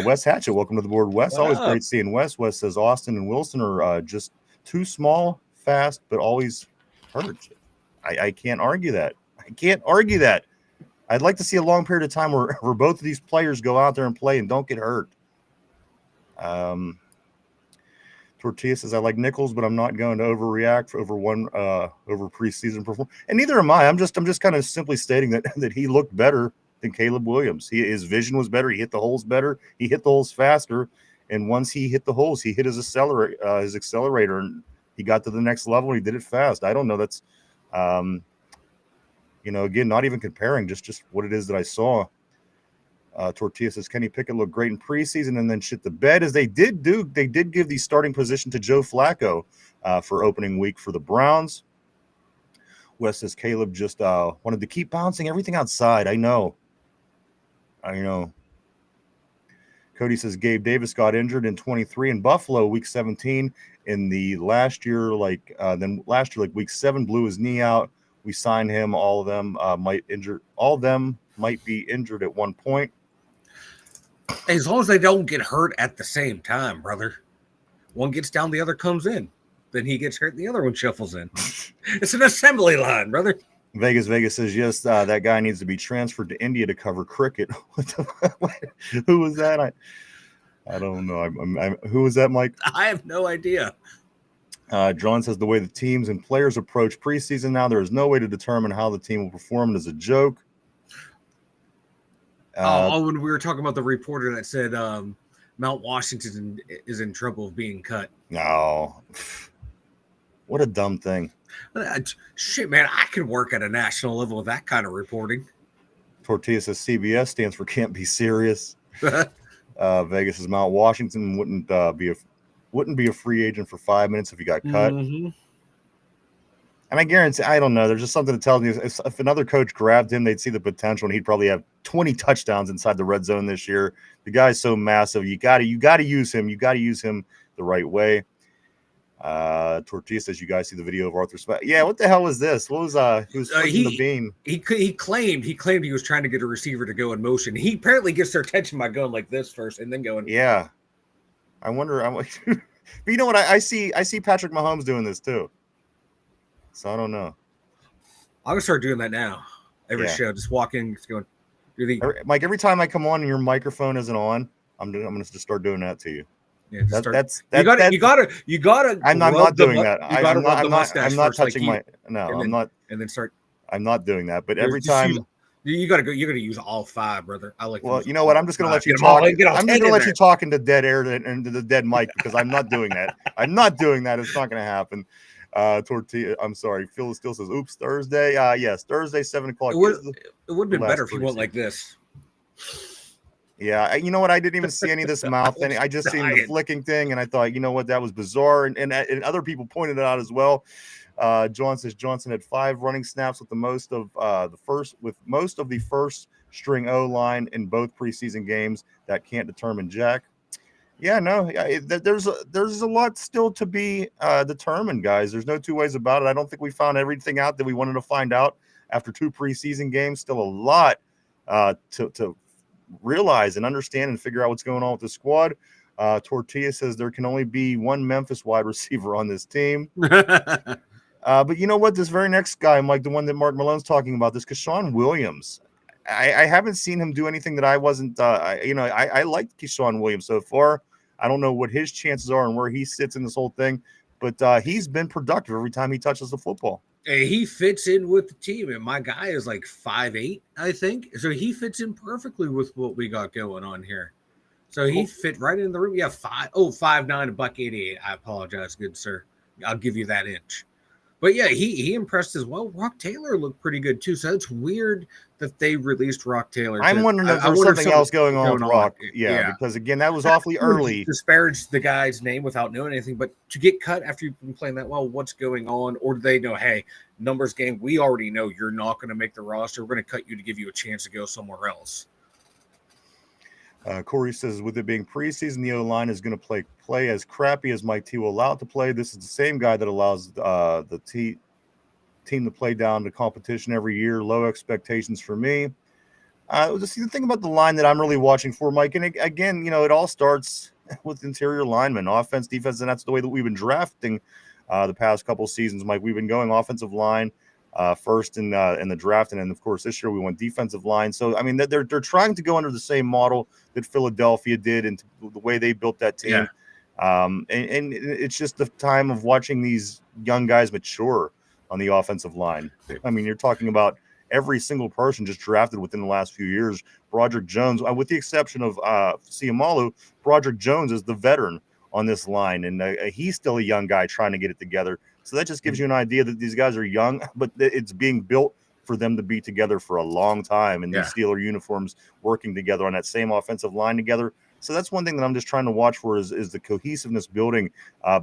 Wes Hatchett, welcome to the board. Wes, always great seeing Wes. Wes says Austin and Wilson are just too small, fast, but always hurt. I can't argue that. I'd like to see a long period of time where both of these players go out there and play and don't get hurt. Tortilla says, I like Nichols, but I'm not going to overreact for over preseason performance. And neither am I. I'm just kind of simply stating that he looked better than Caleb Williams. His vision was better. He hit the holes better. He hit the holes faster. And once he hit the holes, he hit his accelerator, and he got to the next level. And he did it fast. I don't know. That's, again, not even comparing, just what it is that I saw. Tortilla says Kenny Pickett looked great in preseason and then shit the bed, as they did give the starting position to Joe Flacco for opening week for the Browns. Wes says Caleb just wanted to keep bouncing everything outside. I know. Cody says Gabe Davis got injured in 23 in Buffalo week 17. In the last year, week 7 blew his knee out. We signed him. All of them might be injured at one point. As long as they don't get hurt at the same time, brother. One gets down, the other comes in. Then he gets hurt, and the other one shuffles in. It's an assembly line, brother. Vegas says, yes, that guy needs to be transferred to India to cover cricket. Who was that? I don't know. Who was that, Mike? I have no idea. John says, the way the teams and players approach preseason now, there is no way to determine how the team will perform. It is a joke. When we were talking about the reporter that said Mount Washington is in trouble of being cut. No. What a dumb thing. Shit, man, I could work at a national level with that kind of reporting. Tortilla says CBS stands for can't be serious. Vegas says Mount Washington wouldn't be a free agent for 5 minutes if he got cut. Mm-hmm. And I guarantee, I don't know, there's just something that tells me if another coach grabbed him, they'd see the potential, and he'd probably have 20 touchdowns inside the red zone this year. The guy's so massive. You got to use him. You got to use him the right way. Tortilla says, you guys see the video of Arthur Smith? Yeah, what the hell was this? What was he was flicking the bean? He claimed he was trying to get a receiver to go in motion. He apparently gets their attention by going like this first and then going. Yeah, I wonder. But you know what? I see Patrick Mahomes doing this too. So I don't know. I'm gonna start doing that now. Every show, just walk in, just going. Mike, every time I come on and your microphone isn't on, I'm gonna just start doing that to you. Yeah, you gotta. I'm not doing that. I'm not touching I'm not. And then start. I'm not doing that. But every time. You gotta go. You're gonna use all five, brother. I like. Well, you know what? I'm just gonna let you talk. I'm just gonna let you talk into dead air and to the dead mic because I'm not doing that. I'm not doing that. It's not gonna happen. Tortilla. I'm sorry. Phil still says, "Oops, Thursday." Yes, Thursday, 7 o'clock. It would have been better if you went like this. Yeah, you know what? I didn't even see any of this mouth thing. I just seen the flicking thing, and I thought, you know what? That was bizarre. And other people pointed it out as well. John says Johnson had 5 running snaps with most of the first string O line in both preseason games. That can't determine jack. Yeah, no, there's a lot still to be determined, guys. There's no two ways about it. I don't think we found everything out that we wanted to find out after 2 preseason games. Still a lot to realize and understand and figure out what's going on with the squad. Tortilla says there can only be one Memphis wide receiver on this team. But you know what? This very next guy, Mike, the one that Mark Malone's talking about, this Keyshawn Williams. I haven't seen him do anything that I wasn't. I like Keyshawn Williams so far. I don't know what his chances are and where he sits in this whole thing, but he's been productive every time he touches the football. He fits in with the team, and my guy is like 5'8", I think. So he fits in perfectly with what we got going on here. So he fit right in the room. Yeah, 5'9", $188. I apologize, good sir. I'll give you that inch. But yeah, he impressed as well. Rock Taylor looked pretty good too. So it's weird that they released Rock Taylor. I'm wondering if there's something else going on with Rock. Yeah, because again, that was awfully early. Disparage the guy's name without knowing anything, but to get cut after you've been playing that well, what's going on? Or do they know, hey, numbers game, we already know you're not going to make the roster. We're going to cut you to give you a chance to go somewhere else. Corey says, with it being preseason, the O-line is going to play as crappy as Mike T will allow it to play. This is the same guy that allows the team to play down to competition every year. Low expectations for me. The thing about the line that I'm really watching for, Mike, and again, it all starts with interior linemen, offense, defense, and that's the way that we've been drafting the past couple seasons, Mike. We've been going offensive line, first in the draft, and then of course this year we went defensive line. So I mean they're trying to go under the same model that Philadelphia did and the way they built that team. And it's just the time of watching these young guys mature on the offensive line. I mean, you're talking about every single person just drafted within the last few years. Broderick Jones, with the exception of Siamalu, Broderick Jones is the veteran on this line, and he's still a young guy trying to get it together. So that just gives you an idea that these guys are young, but it's being built for them to be together for a long time, and these Steeler uniforms working together on that same offensive line together. So that's one thing that I'm just trying to watch for is the cohesiveness building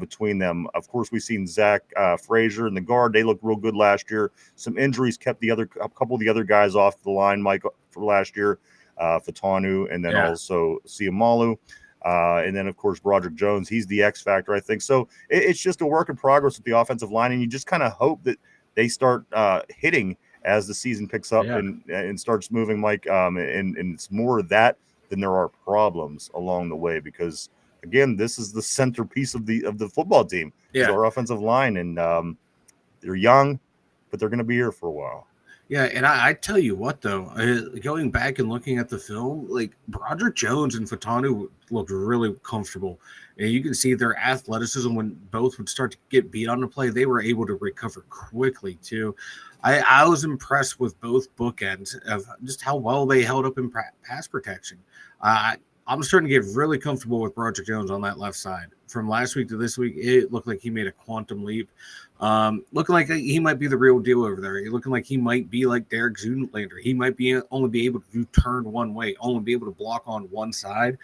between them. Of course, we've seen Zach Frazier and the guard. They looked real good last year. Some injuries kept a couple of the other guys off the line, Mike, for last year, Fatanu, and then also Siamalu. And then, of course, Broderick Jones. He's the X factor, I think. So it's just a work in progress with the offensive line, and you just kind of hope that they start hitting as the season picks up and starts moving, Mike. And it's more of that than there are problems along the way, because again, this is the centerpiece of the football team. Is our offensive line, and they're young, but they're going to be here for a while. Yeah, and I tell you what, though, going back and looking at the film, like Broderick Jones and Fatanu looked really comfortable. And you can see their athleticism when both would start to get beat on the play. They were able to recover quickly, too. I was impressed with both bookends of just how well they held up in pass protection. I'm starting to get really comfortable with Broderick Jones on that left side. From last week to this week, it looked like he made a quantum leap. Looking like he might be the real deal over there. Looking like he might be like Derek Zoolander. He might only be able to turn one way, only be able to block on one side.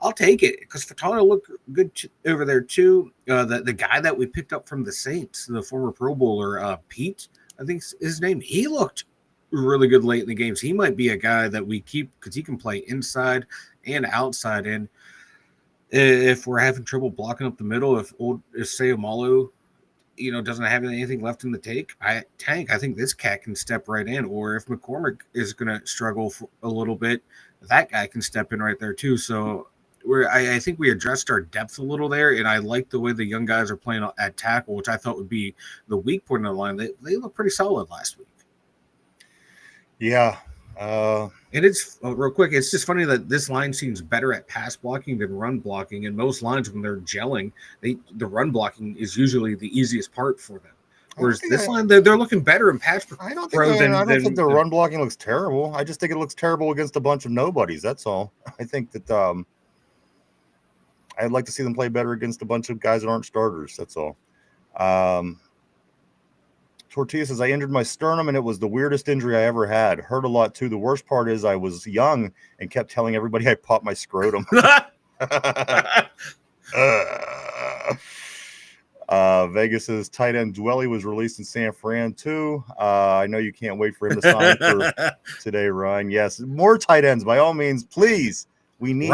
I'll take it because Fatano looked good over there too. The guy that we picked up from the Saints, the former Pro Bowler, Pete, I think his name, he looked really good late in the games. He might be a guy that we keep because he can play inside and outside. And if we're having trouble blocking up the middle, if Sayamalu, doesn't have anything left in the tank, I think this cat can step right in. Or if McCormick is going to struggle for a little bit, that guy can step in right there too. So I think we addressed our depth a little there, and I like the way the young guys are playing at tackle, which I thought would be the weak point of the line. They look pretty solid last week. Yeah. And it's real quick. It's just funny that this line seems better at pass blocking than run blocking. And most lines, when they're gelling, the run blocking is usually the easiest part for them. Whereas this line, they're looking better in pass. I don't think the run blocking looks terrible. I just think it looks terrible against a bunch of nobodies. That's all. I think that I'd like to see them play better against a bunch of guys that aren't starters. That's all. Tortilla says, I injured my sternum, and it was the weirdest injury I ever had. Hurt a lot, too. The worst part is I was young and kept telling everybody I popped my scrotum. Vegas's tight end Dwelly was released in San Fran, too. I know you can't wait for him to sign for today, Ryan. Yes, more tight ends, by all means. Please, we need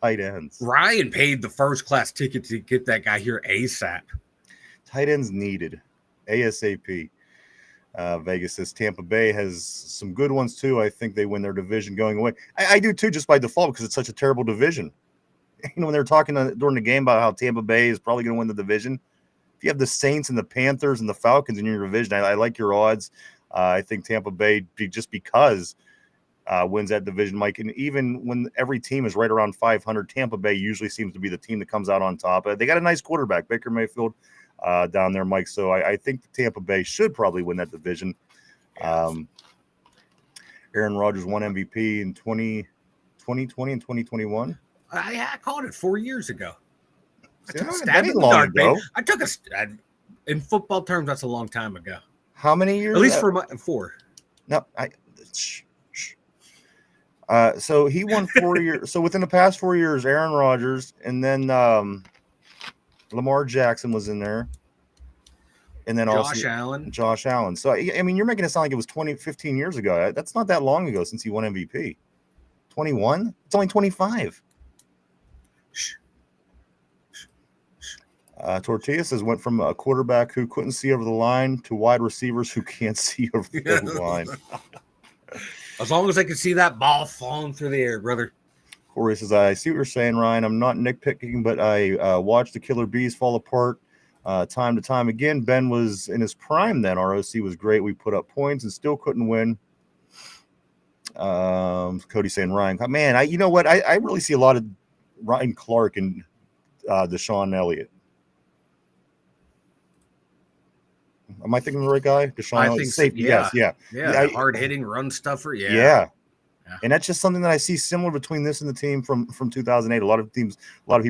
tight ends. Ryan paid the first-class ticket to get that guy here ASAP. Tight ends needed. ASAP. Vegas says Tampa Bay has some good ones too. I think they win their division going away. I do too, just by default, because it's such a terrible division. When they're talking during the game about how Tampa Bay is probably going to win the division, if you have the Saints and the Panthers and the Falcons in your division, I like your odds. I think Tampa Bay, just because wins that division, Mike. And even when every team is right around 500, Tampa Bay usually seems to be the team that comes out on top. They got a nice quarterback, Baker Mayfield. Down there, Mike. So I think Tampa Bay should probably win that division. Aaron Rodgers won MVP in 2020 and 2021. I called it 4 years ago. I took a stab in the dark, baby. I took in football terms, that's a long time ago. How many years? At least for 4. No, so he won 4 years. So within the past 4 years, Aaron Rodgers, and then Lamar Jackson was in there. And then Josh Allen. So, I mean, you're making it sound like it was 15 years ago. That's not that long ago since he won MVP. 21? It's only 25. Tortilla says went from a quarterback who couldn't see over the line to wide receivers who can't see over the line. As long as I can see that ball falling through the air, brother. Corey says, I see what you're saying, Ryan. I'm not nitpicking, but I watched the Killer Bees fall apart time to time again. Ben was in his prime then. ROC was great. We put up points and still couldn't win. Cody saying Ryan. Man, you know what? I really see a lot of Ryan Clark and Deshaun Elliott. Am I thinking of the right guy? Deshaun Elliott. think so, Safety. yeah. Yes, Yeah, hard hitting run stuffer. Yeah. Yeah. And that's just something that I see similar between this and the team from 2008. A lot of people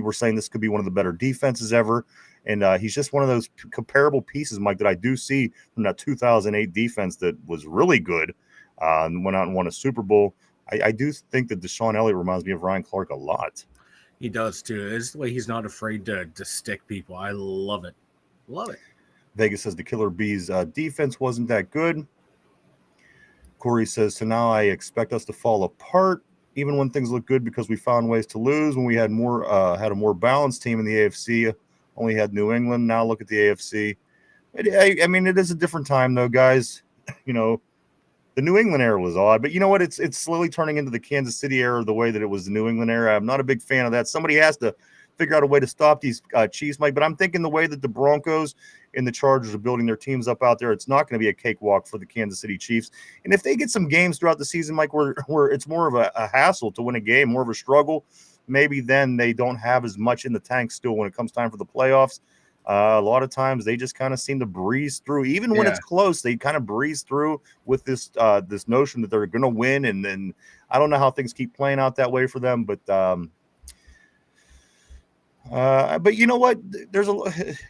were saying this could be one of the better defenses ever. And he's just one of those comparable pieces, Mike, that I do see from that 2008 defense that was really good and went out and won a Super Bowl. I do think that Deshaun Elliott reminds me of Ryan Clark a lot. He does, too. It's the way he's not afraid to stick people. I love it. Love it. Vegas says the Killer Bees defense wasn't that good. Corey says, so now I expect us to fall apart, even when things look good because we found ways to lose. When we had a more balanced team in the AFC, only had New England. Now look at the AFC. I mean, it is a different time, though, guys. You know, the New England era was odd, but you know what? It's slowly turning into the Kansas City era the way that it was the New England era. I'm not a big fan of that. Somebody has to figure out a way to stop these Chiefs, Mike. But I'm thinking the way that the Broncos and the Chargers are building their teams up out there, it's not going to be a cakewalk for the Kansas City Chiefs. And if they get some games throughout the season, Mike, where it's more of a hassle to win a game, more of a struggle, maybe then they don't have as much in the tank still when it comes time for the playoffs. A lot of times they just kind of seem to breeze through, even when it's close. They kind of breeze through with this notion that they're going to win, and then I don't know how things keep playing out that way for them. But you know what?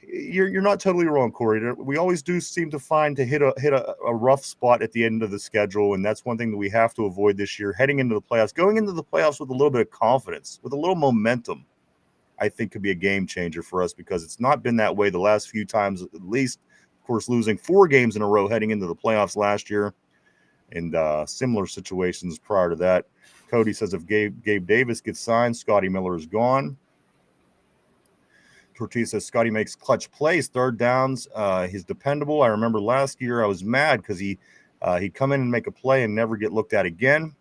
You're not totally wrong, Corey. We always do seem to hit a rough spot at the end of the schedule, and that's one thing that we have to avoid this year. Heading into the playoffs, going into the playoffs with a little bit of confidence, with a little momentum, I think could be a game changer for us because it's not been that way the last few times, at least. Of course, losing 4 games in a row heading into the playoffs last year, and similar situations prior to that. Cody says if Gabe Davis gets signed, Scotty Miller is gone. Tortilla says Scotty makes clutch plays, third downs. He's dependable. I remember last year I was mad because he'd come in and make a play and never get looked at again.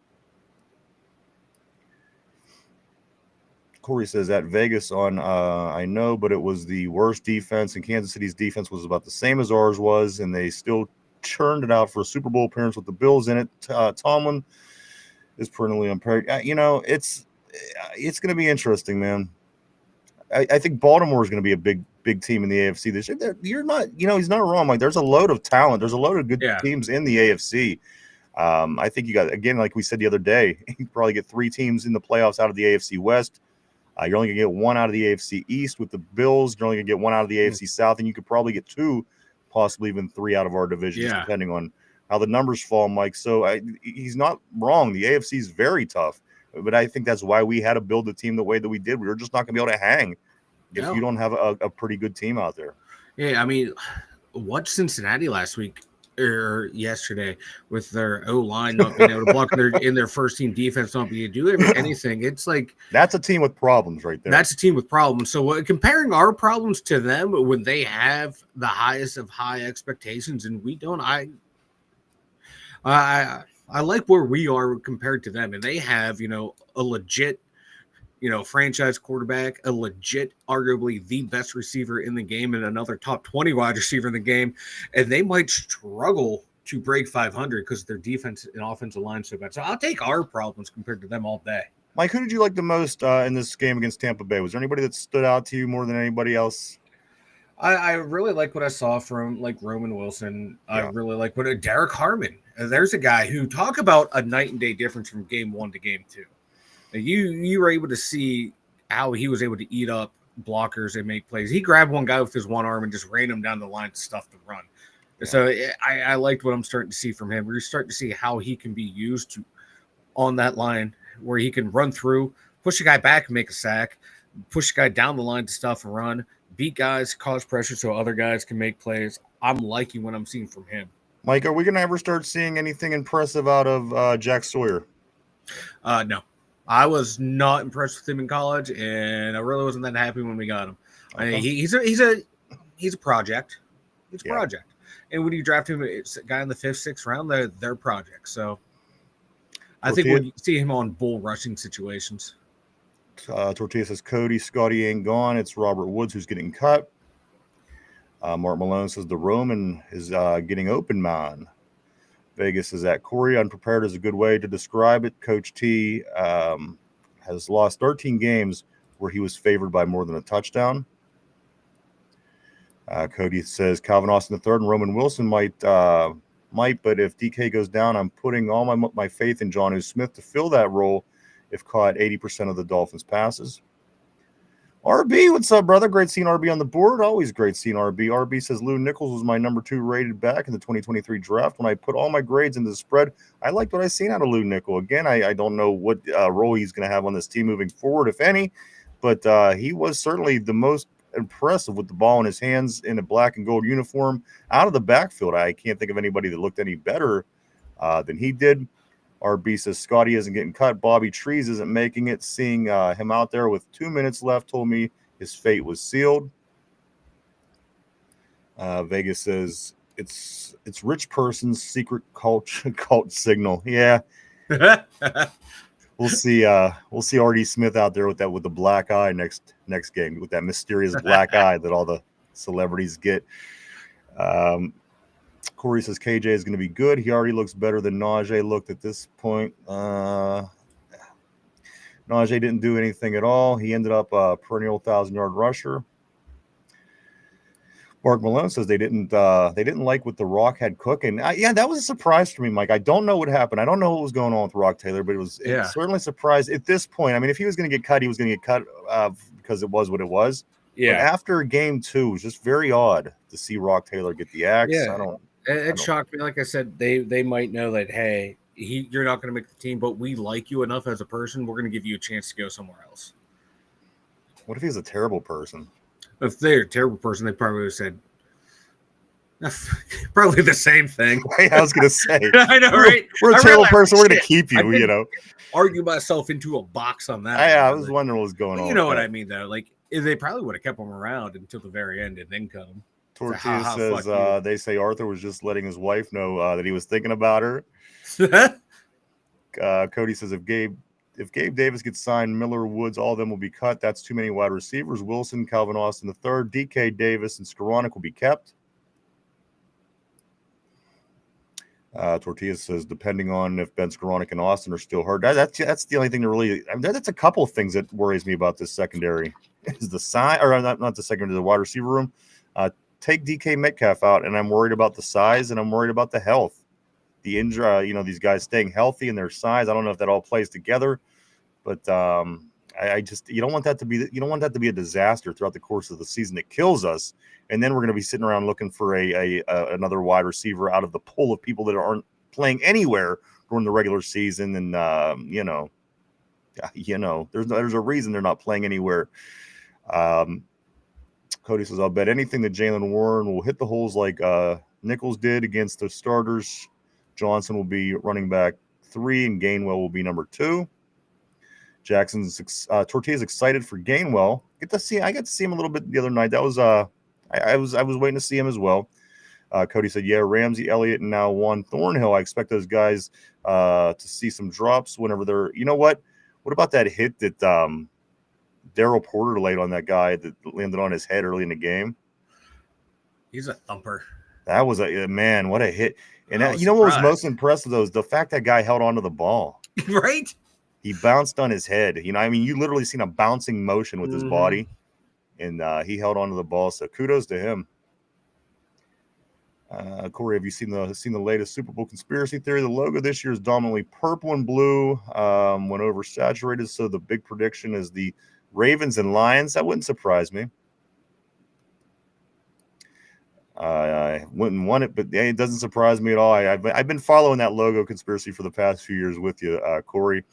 Corey says at Vegas I know, but it was the worst defense, and Kansas City's defense was about the same as ours was, and they still churned it out for a Super Bowl appearance with the Bills in it. Tomlin is perennially unpaired. It's going to be interesting, man. I think Baltimore is going to be a big team in the AFC this year. You're not, he's not wrong. Like, there's a load of talent. There's a load of good teams in the AFC. I think you got, again, like we said the other day, you probably get 3 teams in the playoffs out of the AFC West. You're only going to get 1 out of the AFC East with the Bills. You're only going to get 1 out of the AFC South, and you could probably get 2, possibly even 3 out of our divisions, depending on how the numbers fall, Mike. So he's not wrong. The AFC is very tough, but I think that's why we had to build the team the way that we did. We were just not going to be able to hang if you don't have a pretty good team out there. Yeah, I mean, watch Cincinnati last week or yesterday with their O-line not being able to block in their first team defense, not being able to do anything. It's like that's a team with problems right there. That's a team with problems. So comparing our problems to them when they have the highest of high expectations and we don't, I like where we are compared to them, and they have a legit franchise quarterback, a legit, arguably the best receiver in the game, and another top 20 wide receiver in the game. And they might struggle to break 500 because their defense and offensive line is so bad. So I'll take our problems compared to them all day. Mike, who did you like the most in this game against Tampa Bay? Was there anybody that stood out to you more than anybody else? I really like what I saw from Roman Wilson. I really like what Derek Harmon. There's a guy who talk about a night and day difference from game 1 to game 2. You were able to see how he was able to eat up blockers and make plays. He grabbed one guy with his one arm and just ran him down the line to stuff the run. Yeah. So I liked what I'm starting to see from him. We're starting to see how he can be used on that line where he can run through, push a guy back and make a sack, push a guy down the line to stuff and run, beat guys, cause pressure so other guys can make plays. I'm liking what I'm seeing from him. Mike, are we going to ever start seeing anything impressive out of Jack Sawyer? No. I was not impressed with him in college, and I really wasn't that happy when we got him. Okay. I mean, he's a project. It's a project. And when you draft him, it's a guy in the 5th, 6th round, they're projects. So I think when you see him on bull rushing situations. Tortilla says, Cody, Scotty ain't gone. It's Robert Woods who's getting cut. Mark Malone says the Roman is getting open, man. Vegas is at Corey. Unprepared is a good way to describe it. Coach T has lost 13 games where he was favored by more than a touchdown. Cody says Calvin Austin III and Roman Wilson might, but if DK goes down, I'm putting all my faith in Jonnu Smith to fill that role if caught 80% of the Dolphins' passes. RB, what's up, brother? Great seeing RB on the board. Always great seeing RB. RB says Lou Nichols was my number 2 rated back in the 2023 draft. When I put all my grades into the spread, I liked what I seen out of Lou Nichols. Again, I don't know what role he's going to have on this team moving forward, if any, but he was certainly the most impressive with the ball in his hands in a black and gold uniform out of the backfield. I can't think of anybody that looked any better than he did. RB says Scotty isn't getting cut. Bobby Trees isn't making it. Seeing him out there with 2 minutes left told me his fate was sealed. Vegas says it's rich person's secret cult signal. Yeah, we'll see. We'll see RD Smith out there with the black eye next game, with that mysterious black eye that all the celebrities get. Corey says KJ is going to be good. He already looks better than Najee looked at this point. Najee didn't do anything at all. He ended up a perennial 1,000-yard rusher. Mark Malone says they didn't like what the Rock had cooking. Yeah, that was a surprise for me, Mike. I don't know what happened. I don't know what was going on with Rock Taylor, but it was certainly a surprise at this point. I mean, if he was going to get cut, he was going to get cut because it was what it was. Yeah. But after game 2, it was just very odd to see Rock Taylor get the axe. Yeah. It shocked me. Like I said, they might know that, hey, you're not going to make the team, but we like you enough as a person. We're going to give you a chance to go somewhere else. What if he's a terrible person? If they're a terrible person, they probably would have said probably the same thing. I was going to say. I know, right? We're a terrible person. We're going to keep you, you know. Argue myself into a box on that. I was wondering what was going on. You know what I mean, though? Like, they probably would have kept him around until the very end and then cut him. Tortilla says they say Arthur was just letting his wife know that he was thinking about her. Cody says if Gabe Davis gets signed, Miller, Woods, all of them will be cut. That's too many wide receivers. Wilson, Calvin Austin III, DK Davis, and Skoranek will be kept. Tortilla says depending on if Ben Skoranek and Austin are still hurt. That's the only thing that really. I mean, that's a couple of things that worries me about this secondary. Is the size, or not the secondary, the wide receiver room. Take DK Metcalf out, and I'm worried about the size, and I'm worried about the health, the injury. These guys staying healthy and their size. I don't know if that all plays together, but I just you don't want that to be a disaster throughout the course of the season that kills us, and then we're going to be sitting around looking for another wide receiver out of the pool of people that aren't playing anywhere during the regular season, and there's a reason they're not playing anywhere. Cody says, I'll bet anything that Jalen Warren will hit the holes like Nichols did against the starters. Johnson will be running back 3 and Gainwell will be number 2. Tortilla's excited for Gainwell. I got to see him a little bit the other night. That was I was waiting to see him as well. Cody said, yeah, Ramsey, Elliott, and now Juan Thornhill. I expect those guys to see some drops whenever they're – you know what? What about that hit that Daryl Porter laid on that guy that landed on his head early in the game? He's a thumper. That was man, what a hit. And what was most impressive, though, is the fact that guy held onto the ball. Right? He bounced on his head. You literally seen a bouncing motion with his body, and he held onto the ball. So kudos to him. Corey, have you seen the latest Super Bowl conspiracy theory? The logo this year is dominantly purple and blue when oversaturated. So the big prediction is the Ravens and Lions. That wouldn't surprise me. I wouldn't want it, but it doesn't surprise me at all. I've been following that logo conspiracy for the past few years with you, Corey.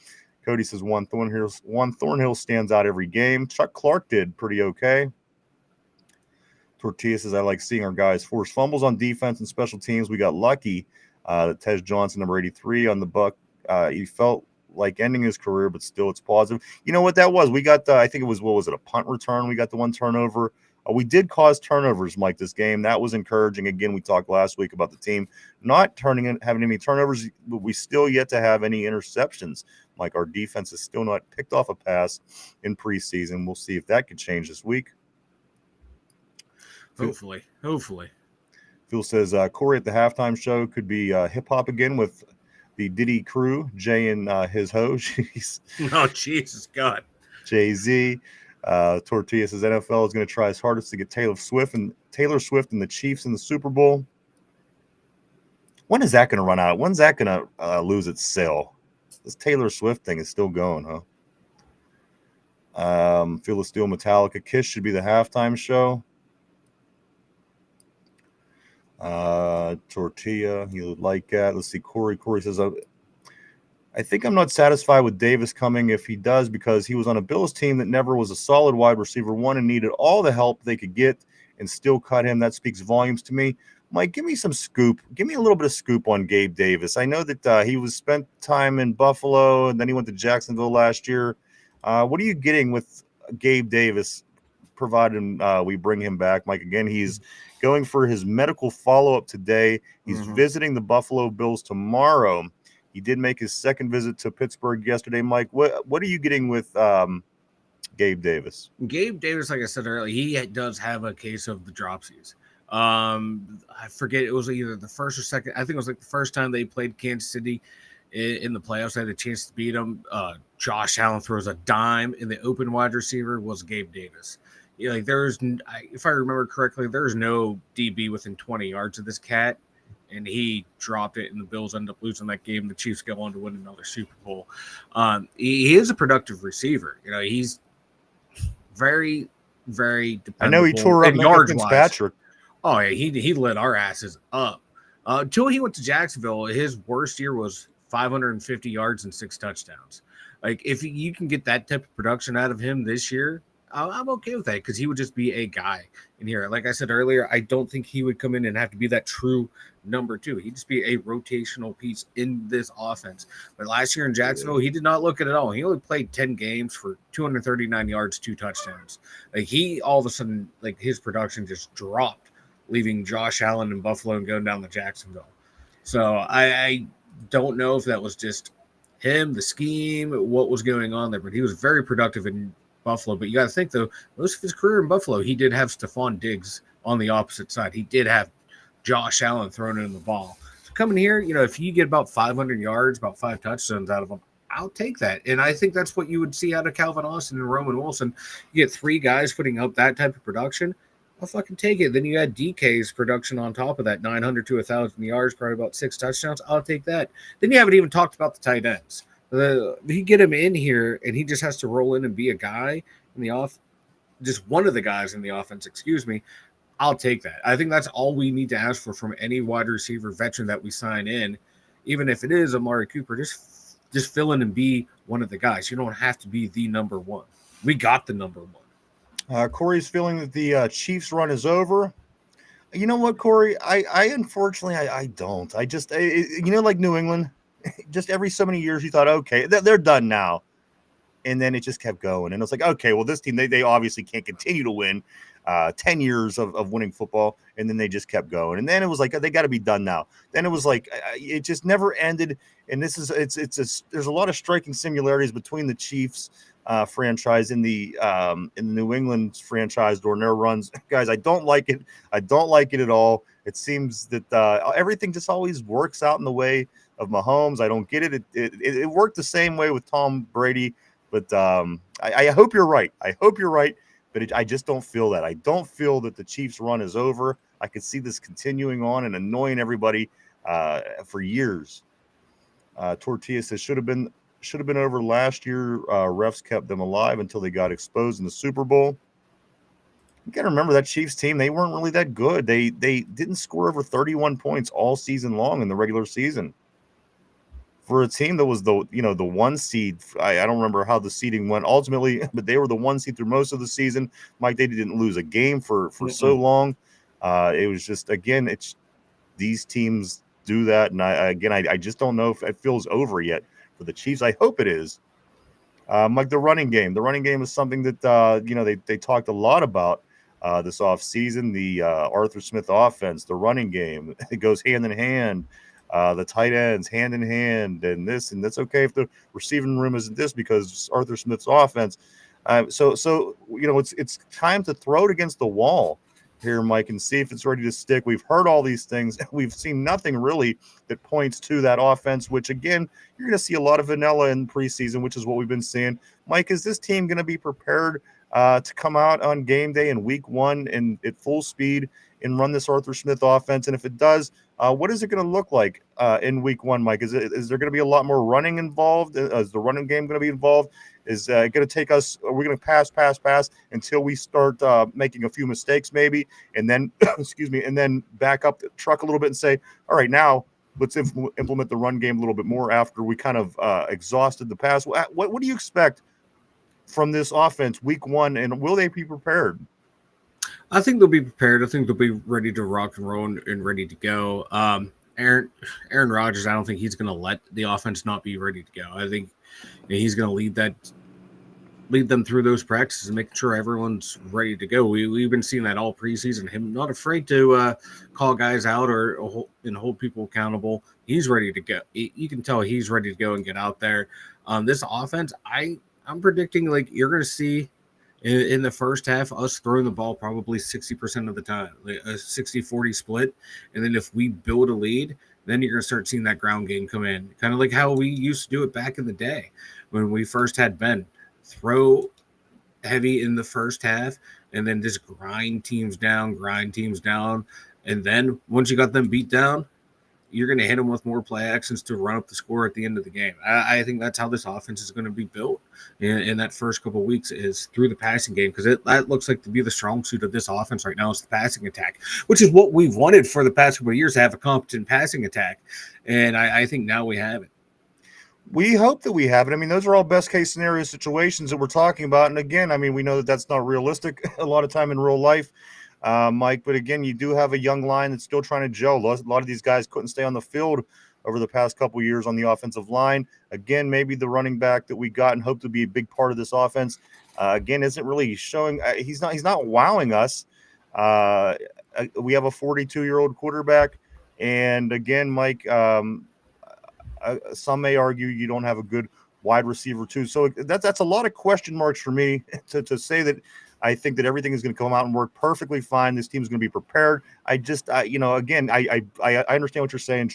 Cody says Juan Thornhill stands out every game. Chuck Clark did pretty okay. Tortilla says, I like seeing our guys force fumbles on defense and special teams. We got lucky that Tej Johnson, number 83 on the Buck, he felt like ending his career, but still it's positive. You know what that was? We got I think it was, what was it, a punt return? We got the one turnover. We did cause turnovers, Mike, this game. That was encouraging. Again, we talked last week about the team not having any turnovers, but we still yet to have any interceptions. Mike, our defense has still not picked off a pass in preseason. We'll see if that could change this week. Hopefully. Phil says Corey at the halftime show could be hip hop again with the Diddy crew, Jay and his ho. Jeez. Oh, Jesus God. Jay-Z. Tortilla says NFL is going to try his hardest to get Taylor Swift and the Chiefs in the Super Bowl. When is that going to run out? When's that going to lose its sale? This Taylor Swift thing is still going, huh? Feel the Steel Metallica Kiss should be the halftime show. Tortilla, you would like that. Let's see. Corey says, I think I'm not satisfied with Davis coming if he does, because he was on a Bills team that never was a solid wide receiver one and needed all the help they could get and still cut him. That speaks volumes to me. Mike, give me some scoop. Give me a little bit of scoop on Gabe Davis. I know that he was spent time in Buffalo and then he went to Jacksonville last year. What are you getting with Gabe Davis, provided we bring him back? Mike, again, he's going for his medical follow-up today. He's visiting the Buffalo Bills tomorrow. He did make his second visit to Pittsburgh yesterday. Mike, what are you getting with Gabe Davis? Gabe Davis, like I said earlier, he does have a case of the dropsies. I forget, it was either the first or second. I think it was like the first time they played Kansas City in the playoffs. They had a chance to beat them. Josh Allen throws a dime, and the open wide receiver was Gabe Davis. You know, like if I remember correctly, there's no DB within 20 yards of this cat, and he dropped it, and the Bills ended up losing that game. The Chiefs go on to win another Super Bowl. He is a productive receiver. You know, he's very, very dependable. I know he tore up yards Fitzpatrick. Oh yeah, he lit our asses up. Until he went to Jacksonville, his worst year was 550 yards and 6 touchdowns. Like, if you can get that type of production out of him this year, I'm okay with that, because he would just be a guy in here. Like I said earlier, I don't think he would come in and have to be that true number 2. He'd just be a rotational piece in this offense. But last year in Jacksonville, he did not look it at all. He only played 10 games for 239 yards, 2 touchdowns. Like, he all of a sudden, like, his production just dropped, leaving Josh Allen in Buffalo and going down to Jacksonville. So I don't know if that was just him, the scheme, what was going on there, but he was very productive in Buffalo. But you got to think, though, most of his career in Buffalo, he did have Stephon Diggs on the opposite side. He did have Josh Allen throwing in the ball. So coming here, you know, if you get about 500 yards, about 5 touchdowns out of him, I'll take that. And I think that's what you would see out of Calvin Austin and Roman Wilson. You get 3 guys putting up that type of production, I'll fucking take it. Then you add DK's production on top of that, 900 to 1,000 yards, probably about 6 touchdowns. I'll take that. Then you haven't even talked about the tight ends. You get him in here, and he just has to roll in and be a guy in the off, just one of the guys in the offense. Excuse me. I'll take that. I think that's all we need to ask for from any wide receiver veteran that we sign in, even if it is Amari Cooper. Just fill in and be one of the guys. You don't have to be the number 1. We got the number 1. Corey's feeling that the Chiefs run is over. You know what, Corey? I unfortunately, I don't. You know, like New England, just every so many years you thought, okay, they're done now. And then it just kept going. And it's like, okay, well, this team, they obviously can't continue to win 10 years of winning football. And then they just kept going. And then it was like, they got to be done now. Then it was like, it just never ended. And there's a lot of striking similarities between the Chiefs franchise in the New England franchise during their runs. Guys, I don't like it. I don't like it at all. It seems that everything just always works out in the way of Mahomes. I don't get it. It worked the same way with Tom Brady, but I hope you're right. I hope you're right, but I just don't feel that. I don't feel that the Chiefs run is over. I could see this continuing on and annoying everybody for years. Tortilla says should have been over last year. Refs kept them alive until they got exposed in the Super Bowl. You got to remember that Chiefs team, they weren't really that good. They didn't score over 31 points all season long in the regular season. For a team that was the 1 seed, I don't remember how the seeding went ultimately, but they were the 1 seed through most of the season. Mike, they didn't lose a game for so long. It was just, again, it's these teams do that, and I just don't know if it feels over yet for the Chiefs. I hope it is. Like the running game. The running game is something that they talked a lot about this offseason. The Arthur Smith offense, the running game, it goes hand in hand. The tight ends hand in hand, and that's okay if the receiving room isn't this because Arthur Smith's offense. So it's time to throw it against the wall. here, Mike, and see if it's ready to stick. We've heard all these things. We've seen nothing really that points to that offense, which, again, you're going to see a lot of vanilla in preseason, which is what we've been seeing. Mike, is this team going to be prepared to come out on game day in week one and at full speed and run this Arthur Smith offense? And if it does, what is it going to look like in week one, Mike? Is there going to be a lot more running involved? Is the running game going to be involved? Is going to take us? Are we going to pass until we start making a few mistakes, maybe, and then excuse me, and then back up the truck a little bit and say, all right, now let's implement the run game a little bit more after we kind of exhausted the pass. What do you expect from this offense week one, and will they be prepared? I think they'll be prepared. I think they'll be ready to rock and roll and ready to go. Aaron Rodgers, I don't think he's going to let the offense not be ready to go. I think he's going to lead them through those practices and make sure everyone's ready to go. We've been seeing that all preseason. Him not afraid to call guys out and hold people accountable. He's ready to go. You can tell he's ready to go and get out there. This offense, I'm predicting like you're going to see in the first half us throwing the ball probably 60% of the time, like a 60-40 split. And then if we build a lead, then you're going to start seeing that ground game come in, kind of like how we used to do it back in the day when we first had Ben. Throw heavy in the first half and then just grind teams down. And then once you got them beat down, you're going to hit them with more play actions to run up the score at the end of the game. I think that's how this offense is going to be built in that first couple of weeks is through the passing game, because that looks like to be the strong suit of this offense right now is the passing attack, which is what we've wanted for the past couple of years, to have a competent passing attack. And I think now we have it. We hope that we have it. I mean, those are all best case scenario situations that we're talking about. And again, I mean, we know that that's not realistic a lot of time in real life, Mike. But again, you do have a young line that's still trying to gel. A lot of these guys couldn't stay on the field over the past couple of years on the offensive line. Again, maybe the running back that we got and hope to be a big part of this offense, again, isn't really showing. He's not wowing us. We have a 42-year-old quarterback. And again, Mike, some may argue you don't have a good wide receiver too. So that's a lot of question marks for me to say that I think that everything is going to come out and work perfectly fine. This team's going to be prepared. Again, I understand what you're saying.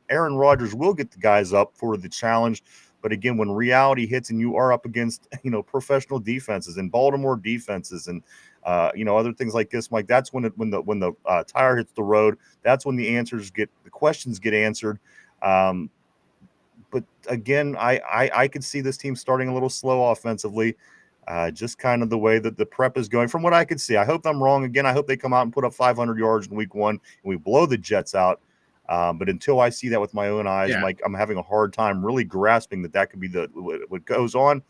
Aaron Rodgers will get the guys up for the challenge. But again, when reality hits and you are up against, professional defenses and Baltimore defenses and, other things like this, Mike, that's when the tire hits the road. That's when the questions get answered. But again, I could see this team starting a little slow offensively, just kind of the way that the prep is going from what I could see. I hope I'm wrong. Again, I hope they come out and put up 500 yards in week one and we blow the Jets out. But until I see that with my own eyes, Mike, I'm having a hard time really grasping that could be what goes on.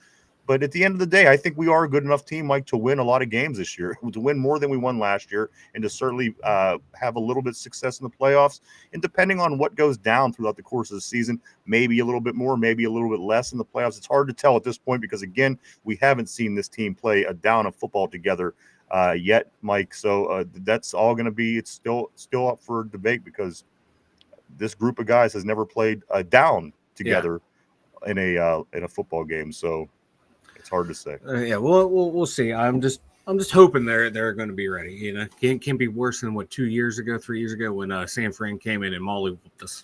But at the end of the day, I think we are a good enough team, Mike, to win a lot of games this year, to win more than we won last year, and to certainly have a little bit of success in the playoffs. And depending on what goes down throughout the course of the season, maybe a little bit more, maybe a little bit less in the playoffs. It's hard to tell at this point because, again, we haven't seen this team play a down of football together yet, Mike. So that's all going to be – it's still up for debate because this group of guys has never played down together in a football game. So – it's hard to say. We'll see. I'm just hoping they're going to be ready. Can't be worse than 3 years ago when San Fran came in and Molly whooped us.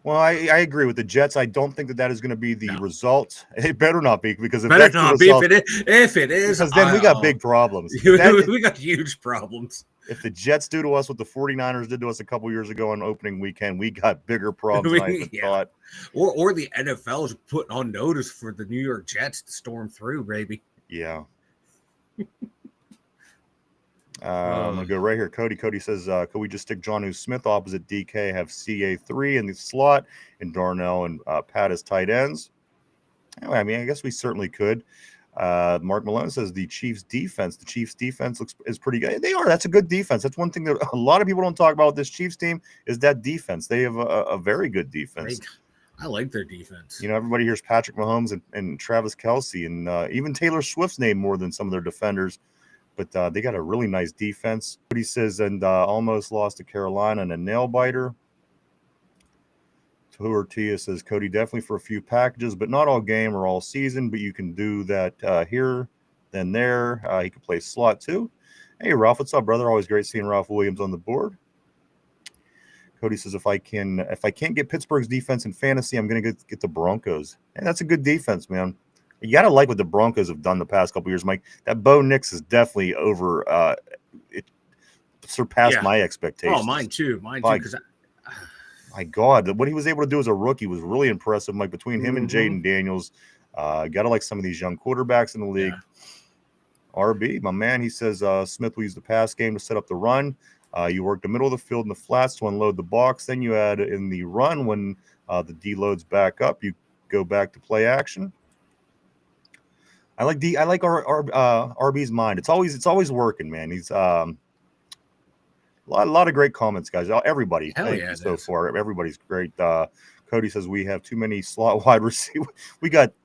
Well, I agree with the Jets. I don't think that is going to be the result. It better not be because if it is, because then we got big problems. We got huge problems. If the Jets do to us what the 49ers did to us a couple years ago on opening weekend, we got bigger problems than I even thought. Or the NFL is putting on notice for the New York Jets to storm through, baby. Yeah. I'm going to go right here. Cody says, could we just stick Jonnu Smith opposite DK, have CA3 in the slot, and Darnell and Pat as tight ends? Anyway, I mean, I guess we certainly could. Mark Malone says the Chiefs defense is pretty good. They are. That's a good defense. That's one thing that a lot of people don't talk about with this Chiefs team is that defense. They have a very good defense. I like their defense. Everybody hears Patrick Mahomes and Travis Kelce and even Taylor Swift's name more than some of their defenders. But they got a really nice defense. He says, and almost lost to Carolina in a nail biter. Tortilla says, Cody, definitely for a few packages, but not all game or all season. But you can do that here, then there. He can play slot too. Hey, Ralph, what's up, brother? Always great seeing Ralph Williams on the board. Cody says, if I can't get Pittsburgh's defense in fantasy, I'm going to get the Broncos. And that's a good defense, man. You got to like what the Broncos have done the past couple years, Mike. That Bo Nix is definitely over. It surpassed my expectations. Oh, mine too. Because my God, what he was able to do as a rookie was really impressive, Mike. Between him and Jaden Daniels, got to like some of these young quarterbacks in the league. Yeah. RB, my man, he says Smith will use the pass game to set up the run. You work the middle of the field and the flats to unload the box. Then you add in the run when the D loads back up. You go back to play action. I like our RB's mind. It's always working, man. He's a lot of great comments, guys. Everybody, thank you so far. Everybody's great. Cody says we have too many slot wide receivers.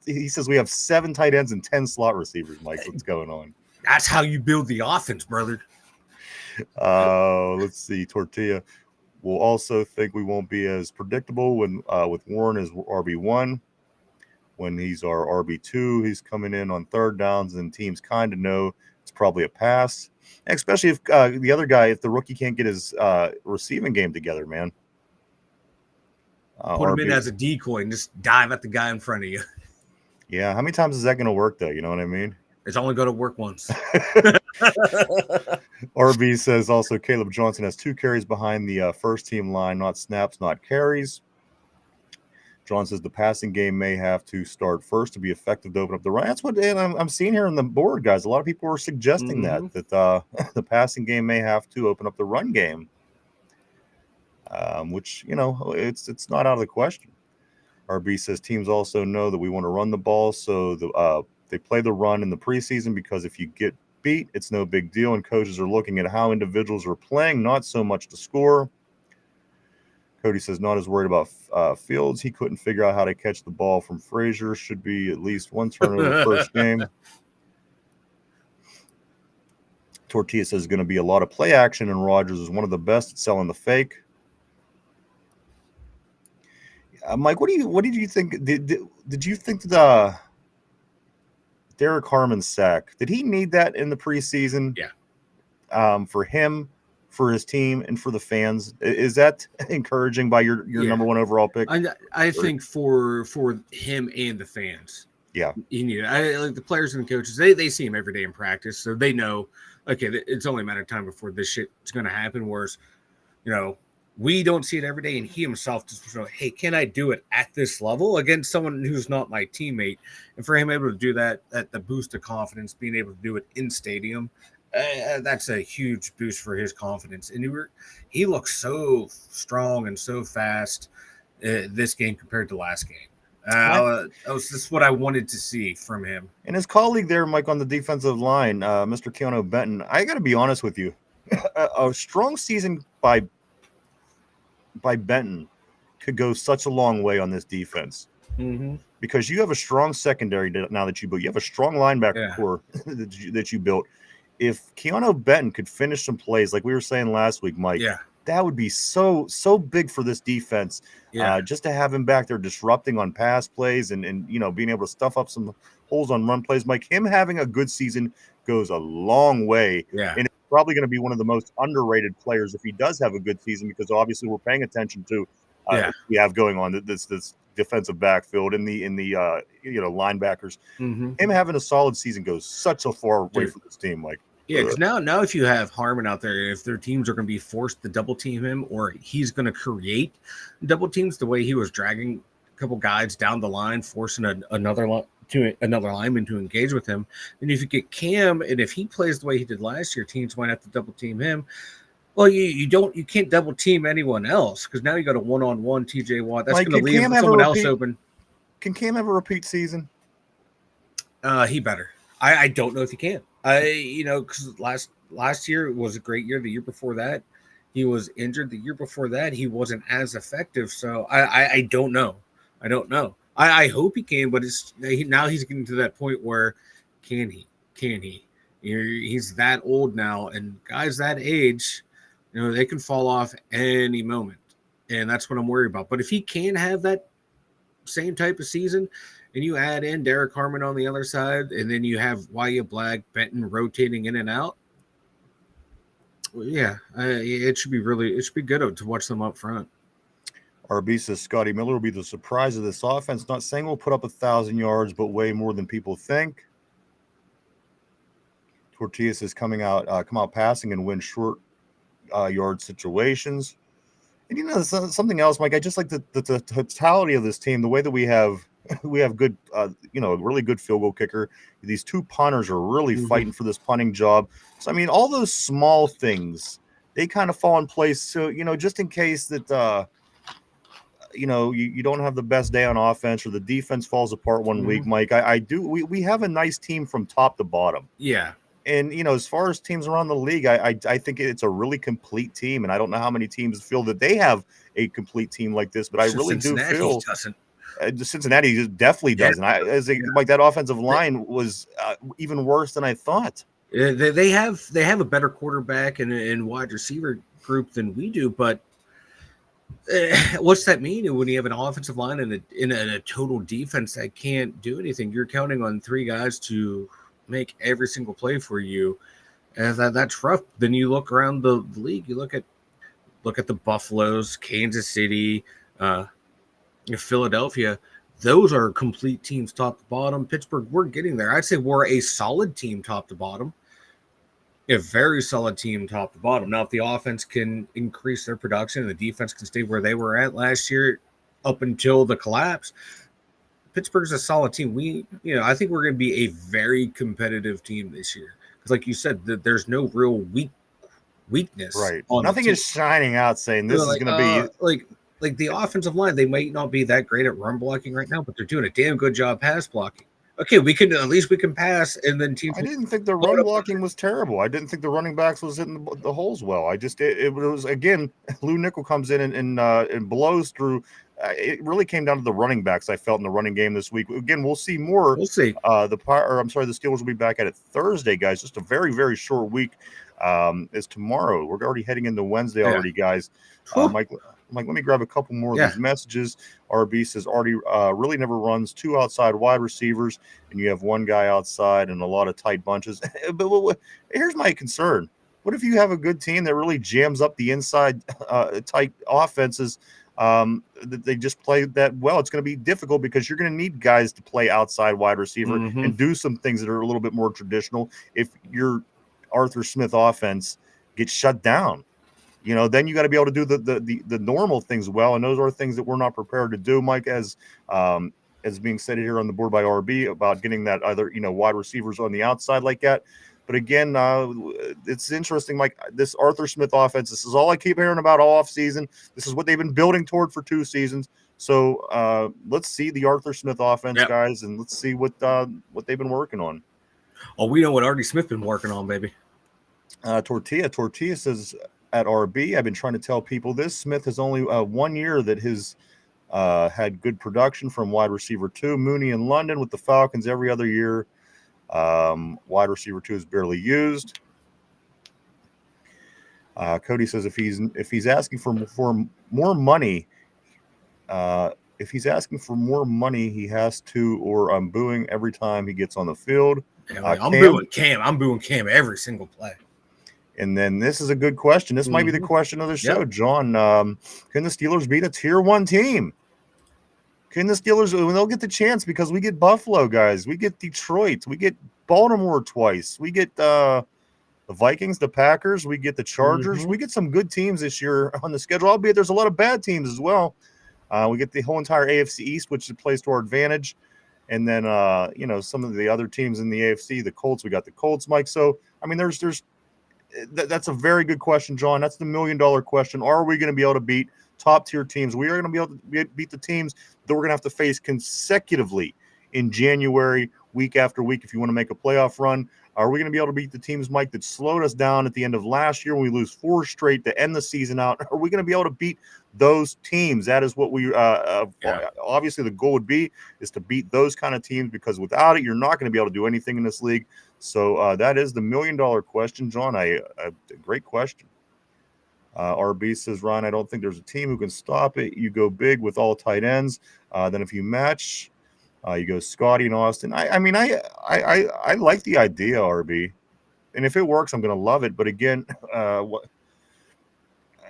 He says we have 7 tight ends and 10 slot receivers. Mike, what's going on? That's how you build the offense, brother. Let's see. Tortilla will also think we won't be as predictable when with Warren as RB1. When he's our RB2, he's coming in on third downs, and teams kind of know it's probably a pass. Especially if the other guy, if the rookie can't get his receiving game together, man. Put him in as a decoy and just dive at the guy in front of you. Yeah, how many times is that going to work, though? You know what I mean? It's only going to work once. RB says also Caleb Johnson has 2 carries behind the first team line, not snaps, not carries. John says the passing game may have to start first to be effective to open up the run. That's what I'm seeing here on the board, guys. A lot of people are suggesting that the passing game may have to open up the run game, which, you know, it's not out of the question. RB says teams also know that we want to run the ball, so they play the run in the preseason because if you get beat, it's no big deal, and coaches are looking at how individuals are playing, not so much to score. Cody says not as worried about Fields. He couldn't figure out how to catch the ball from Frazier. Should be at least 1 turnover first game. Tortilla says going to be a lot of play action, and Rodgers is one of the best at selling the fake. Mike, what did you think? Did you think the Derek Harmon sack, did he need that in the preseason? Yeah. For him, for his team, and for the fans, is that encouraging by your number 1 overall pick? I think for him and the fans, yeah, he needed. I like the players and the coaches. They see him every day in practice, so they know. Okay, it's only a matter of time before this shit's going to happen. Whereas, you know, we don't see it every day, and he himself just goes, hey, can I do it at this level against someone who's not my teammate? And for him able to do that, at the boost of confidence, being able to do it in stadium. That's a huge boost for his confidence. And he looks so strong and so fast this game compared to last game. This is what I wanted to see from him. And his colleague there, Mike, on the defensive line, Mr. Keanu Benton, I got to be honest with you. A strong season by Benton could go such a long way on this defense. Mm-hmm. Because you have a strong secondary now that you built. You have a strong linebacker core that you built. If Keanu Benton could finish some plays, like we were saying last week, Mike, that would be so big for this defense. Just to have him back there disrupting on pass plays and you know, being able to stuff up some holes on run plays. Mike, him having a good season goes a long way. Yeah. And it's probably going to be one of the most underrated players if he does have a good season, because obviously we're paying attention to we have going on this defensive backfield in the you know, linebackers. Mm-hmm. Him having a solid season goes such a far way for this team, Mike. Yeah, because now if you have Harmon out there, if their teams are going to be forced to double team him, or he's going to create double teams the way he was dragging a couple guys down the line, forcing another lineman to engage with him, then if you get Cam, and if he plays the way he did last year, teams might have to double team him. Well, you can't double team anyone else, because now you got a 1-on-1 TJ Watt. That's going to leave someone else open. Can Cam have a repeat season? He better. I don't know if he can. You know, because last year was a great year. The year before that, he was injured. The year before that, he wasn't as effective. So I don't know. I don't know. I hope he can, but now he's getting to that point where can he? He's that old now, and guys that age, you know, they can fall off any moment, and that's what I'm worried about. But if he can have that same type of season, and you add in Derek Harmon on the other side, and then you have Wyatt Black, Benton rotating in and out, Yeah, it should be good to watch them up front. RB says Scotty Miller will be the surprise of this offense. Not saying we'll put up 1,000 yards, but way more than people think. Tortillas is come out passing and win short yard situations. And something else, Mike. I just like the totality of this team. The way that we have good, really good field goal kicker. These two punters are really fighting for this punting job. So I mean, all those small things, they kind of fall in place. So just in case that you don't have the best day on offense or the defense falls apart one week, Mike. We have a nice team from top to bottom. Yeah. And as far as teams around the league, I think it's a really complete team, and I don't know how many teams feel that they have a complete team like this, but I really do feel Cincinnati just definitely doesn't. Like that offensive line was even worse than I thought. They have a better quarterback and wide receiver group than we do, but what's that mean when you have an offensive line and a total defense that can't do anything? You're counting on three guys to make every single play for you, and that's rough. Then you look around the league. You look at the Buffaloes, Kansas City, Philadelphia. Those are complete teams top to bottom. Pittsburgh, we're getting there. I'd say we're a solid team top to bottom. A very solid team top to bottom. Now, if the offense can increase their production and the defense can stay where they were at last year up until the collapse, Pittsburgh's a solid team. I think we're going to be a very competitive team this year. Because like you said, there's no real weakness. Right. Nothing is shining out saying this is going to be... Like the offensive line, they might not be that great at run blocking right now, but they're doing a damn good job pass blocking. Okay, we can pass, and then teams. I didn't think the run blocking was terrible. I didn't think the running backs was hitting the holes well. It was again. Lou Nickel comes in and blows through. It really came down to the running backs. I felt in the running game this week. Again, we'll see more. We'll see. The Steelers will be back at it Thursday, guys. Just a very very short week. Is tomorrow. We're already heading into Wednesday already, guys. Mike, let me grab a couple more of these messages. RB says Artie really never runs two outside wide receivers, and you have one guy outside and a lot of tight bunches. But here's my concern. What if you have a good team that really jams up the inside tight offenses that they just play that well? It's going to be difficult because you're going to need guys to play outside wide receiver and do some things that are a little bit more traditional if your Arthur Smith offense gets shut down. Then you got to be able to do the normal things well, and those are things that we're not prepared to do, Mike, as being said here on the board by RB about getting that either wide receivers on the outside like that. But again, it's interesting, Mike. This Arthur Smith offense. This is all I keep hearing about all off season. This is what they've been building toward for 2 seasons. So let's see the Arthur Smith offense, guys, and let's see what they've been working on. Oh, we know what Artie Smith been working on, baby. Tortilla says. At RB, I've been trying to tell people this. Smith has only 1 year that his had good production from wide receiver 2. Mooney in London with the Falcons every other year. Wide receiver 2 is barely used. Cody says if he's asking for more money, he has to, or I'm booing every time he gets on the field. I'm booing Cam. I'm booing Cam every single play. And then this is a good question. This might be the question of the show, John. Can the Steelers beat a tier 1 team? Can the Steelers, when they'll get the chance, because we get Buffalo, guys. We get Detroit. We get Baltimore twice. We get the Vikings, the Packers. We get the Chargers. We get some good teams this year on the schedule, albeit there's a lot of bad teams as well. We get the whole entire AFC East, which plays to our advantage. And then, some of the other teams in the AFC, the Colts, we got the Colts, Mike. So, I mean, that's a very good question, John. That's the $1 million question. Are we going to be able to beat top tier teams? We are going to be able to beat the teams that we're going to have to face consecutively in January, week after week, if you want to make a playoff run. Are we going to be able to beat the teams, Mike, that slowed us down at the end of last year when we lose 4 straight to end the season out? Are we going to be able to beat those teams? That is what we obviously the goal would be, is to beat those kind of teams, because without it, you're not going to be able to do anything in this league. So that is the $1 million question, John. A great question. RB says, Ryan, I don't think there's a team who can stop it. You go big with all tight ends. Then if you match, you go Scotty and Austin. I like the idea, RB. and if it works, I'm going to love it. But again,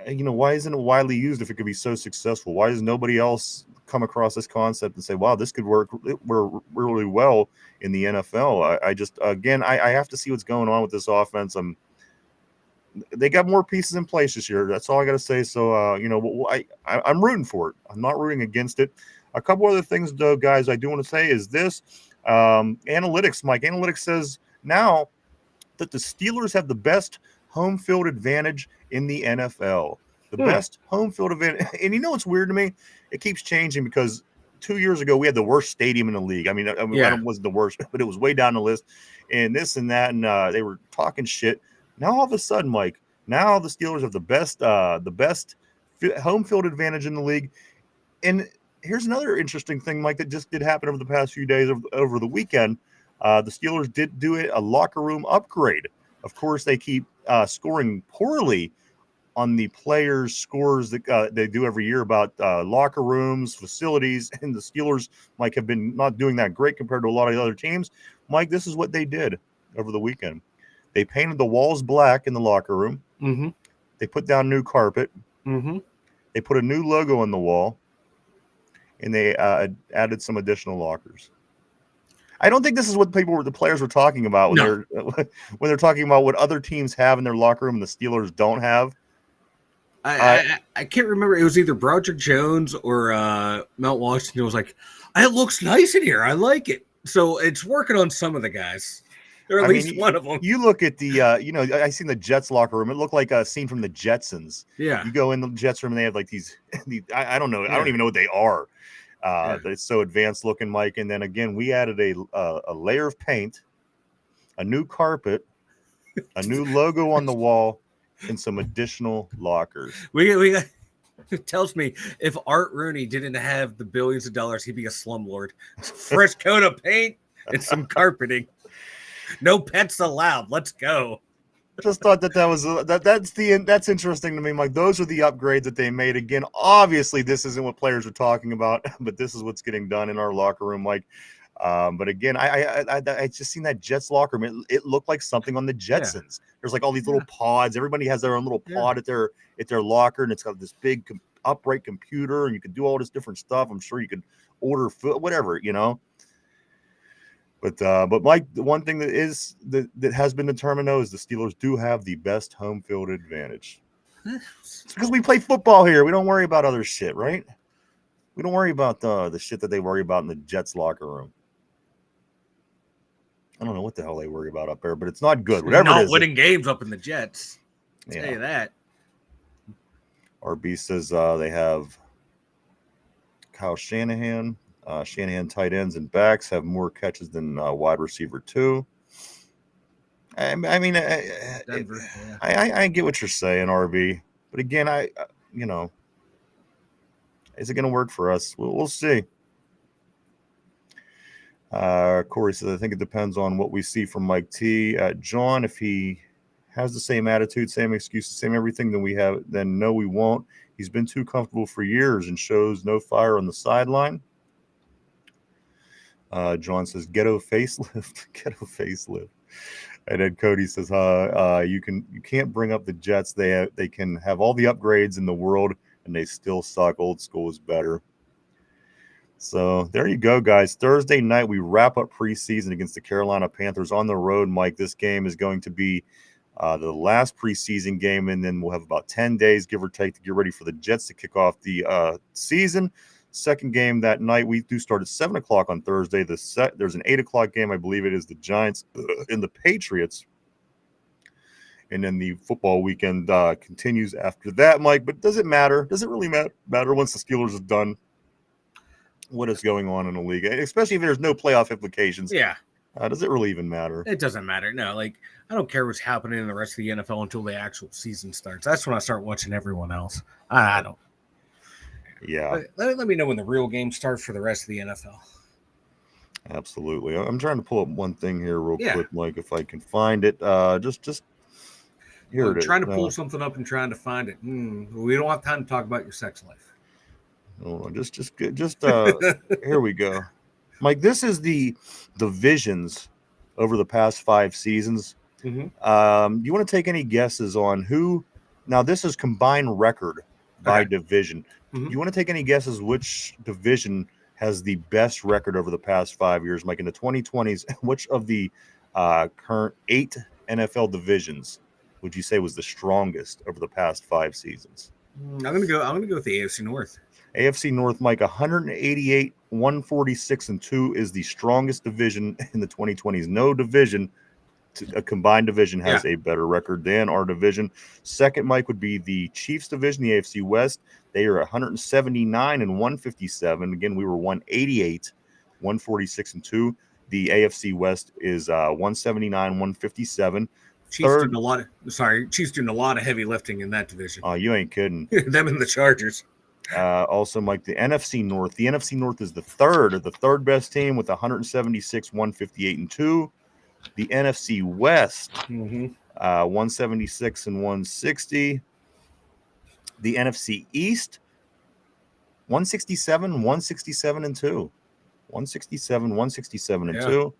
why isn't it widely used if it could be so successful? Why does nobody else come across this concept and say, wow, this could work really well in the NFL? I have to see what's going on with this offense. They got more pieces in place this year. That's all I got to say. So, I'm rooting for it. I'm not rooting against it. A couple other things, though, guys, I do want to say is this. Analytics, Mike. Analytics says now that the Steelers have the best home field advantage in the NFL. The best home field advantage. And you know what's weird to me? It keeps changing because 2 years ago we had the worst stadium in the league. I wasn't the worst, but it was way down the list. And this and that, and they were talking shit. Now all of a sudden, Mike, now the Steelers have the best home field advantage in the league. And here's another interesting thing, Mike, that just did happen over the past few days, over the weekend. The Steelers did do a locker room upgrade. Of course, they keep scoring poorly on the players' scores that they do every year about locker rooms, facilities, and the Steelers, Mike, have been not doing that great compared to a lot of the other teams. Mike, this is what they did over the weekend. They painted the walls black in the locker room. Mm-hmm. They put down new carpet. Mm-hmm. They put a new logo on the wall, and they added some additional lockers. I don't think this is what the players were talking about when they're talking about what other teams have in their locker room and the Steelers don't have. I can't remember. It was either Broderick Jones or Mount Washington. It was like, it looks nice in here. I like it. So it's working on some of the guys. Or at least one of them. You look at the, I seen the Jets locker room. It looked like a scene from the Jetsons. Yeah. You go in the Jets room and they have like these I don't know. Yeah. I don't even know what they are. It's so advanced looking, Mike. And then again, we added a layer of paint, a new carpet, a new logo on the wall, and some additional lockers. We got. It tells me if Art Rooney didn't have the billions of dollars, he'd be a slumlord. Fresh coat of paint and some carpeting. No pets allowed. Let's go. Just thought that's interesting to me, Mike. Those are the upgrades that they made. Again, obviously, this isn't what players are talking about, but this is what's getting done in our locker room, Mike. But again, I just seen that Jets locker room. It looked like something on the Jetsons. Yeah. There's like all these little pods. Everybody has their own little pod at their locker, and it's got this big upright computer, and you can do all this different stuff. I'm sure you could order food, whatever, But Mike, the one thing that has been determined though is the Steelers do have the best home field advantage. It's because we play football here. We don't worry about other shit, right? We don't worry about the shit that they worry about in the Jets locker room. I don't know what the hell they worry about up there, but it's not good. Whatever not it is, winning games up in the Jets. I'll tell you that. RB says they have Kyle Shanahan. Shanahan tight ends and backs have more catches than wide receiver 2. I mean, Denver, I get what you're saying, RB, but again, is it going to work for us? We'll see. Corey says, I think it depends on what we see from Mike T. John, if he has the same attitude, same excuses, same everything, then no, we won't. He's been too comfortable for years and shows no fire on the sideline. John says, ghetto facelift. And then Cody says, you can't bring up the Jets. They can have all the upgrades in the world and they still suck. Old school is better. So there you go, guys. Thursday night, we wrap up preseason against the Carolina Panthers on the road. Mike, this game is going to be the last preseason game, and then we'll have about 10 days, give or take, to get ready for the Jets to kick off the season. Second game that night, we do start at 7 o'clock on Thursday. There's an 8 o'clock game. I believe it is the Giants and the Patriots. And then the football weekend continues after that, Mike. But does it matter? Does it really matter once the Steelers is done? What is going on in the league, especially if there's no playoff implications? Yeah. Does it really even matter? It doesn't matter. No, I don't care what's happening in the rest of the NFL until the actual season starts. That's when I start watching everyone else. I don't. Yeah. Let me know when the real games start for the rest of the NFL. Absolutely. I'm trying to pull up one thing here real quick, Mike, if I can find it. Just here it is. Trying to pull something up and trying to find it. We don't have time to talk about your sex life. Oh, just here we go, Mike. This is the divisions over the past 5 seasons. Mm-hmm. You want to take any guesses on who? Now, this is combined record by Okay. division. Mhm. You want to take any guesses which division has the best record over the past 5 years, Mike? In the 2020s, which of the current 8 NFL divisions would you say was the strongest over the past 5 seasons? I'm gonna go. I'm gonna go with the AFC North. AFC North, Mike, 188, 146, and 2 is the strongest division in the 2020s. No division, a combined division, has a better record than our division. Second, Mike, would be the Chiefs division, the AFC West. They are 179 and 157. Again, we were 188, 146, and 2. The AFC West is 179, 157. Chiefs Third, doing a lot of Chiefs doing a lot of heavy lifting in that division. oh, you ain't kidding. Them and the Chargers. Also, Mike, the NFC North. The NFC North is the third best team with 176, 158, and 2. The NFC West, 176 and 160. The NFC East, 167, 167 and 2. 167, 167 and 2.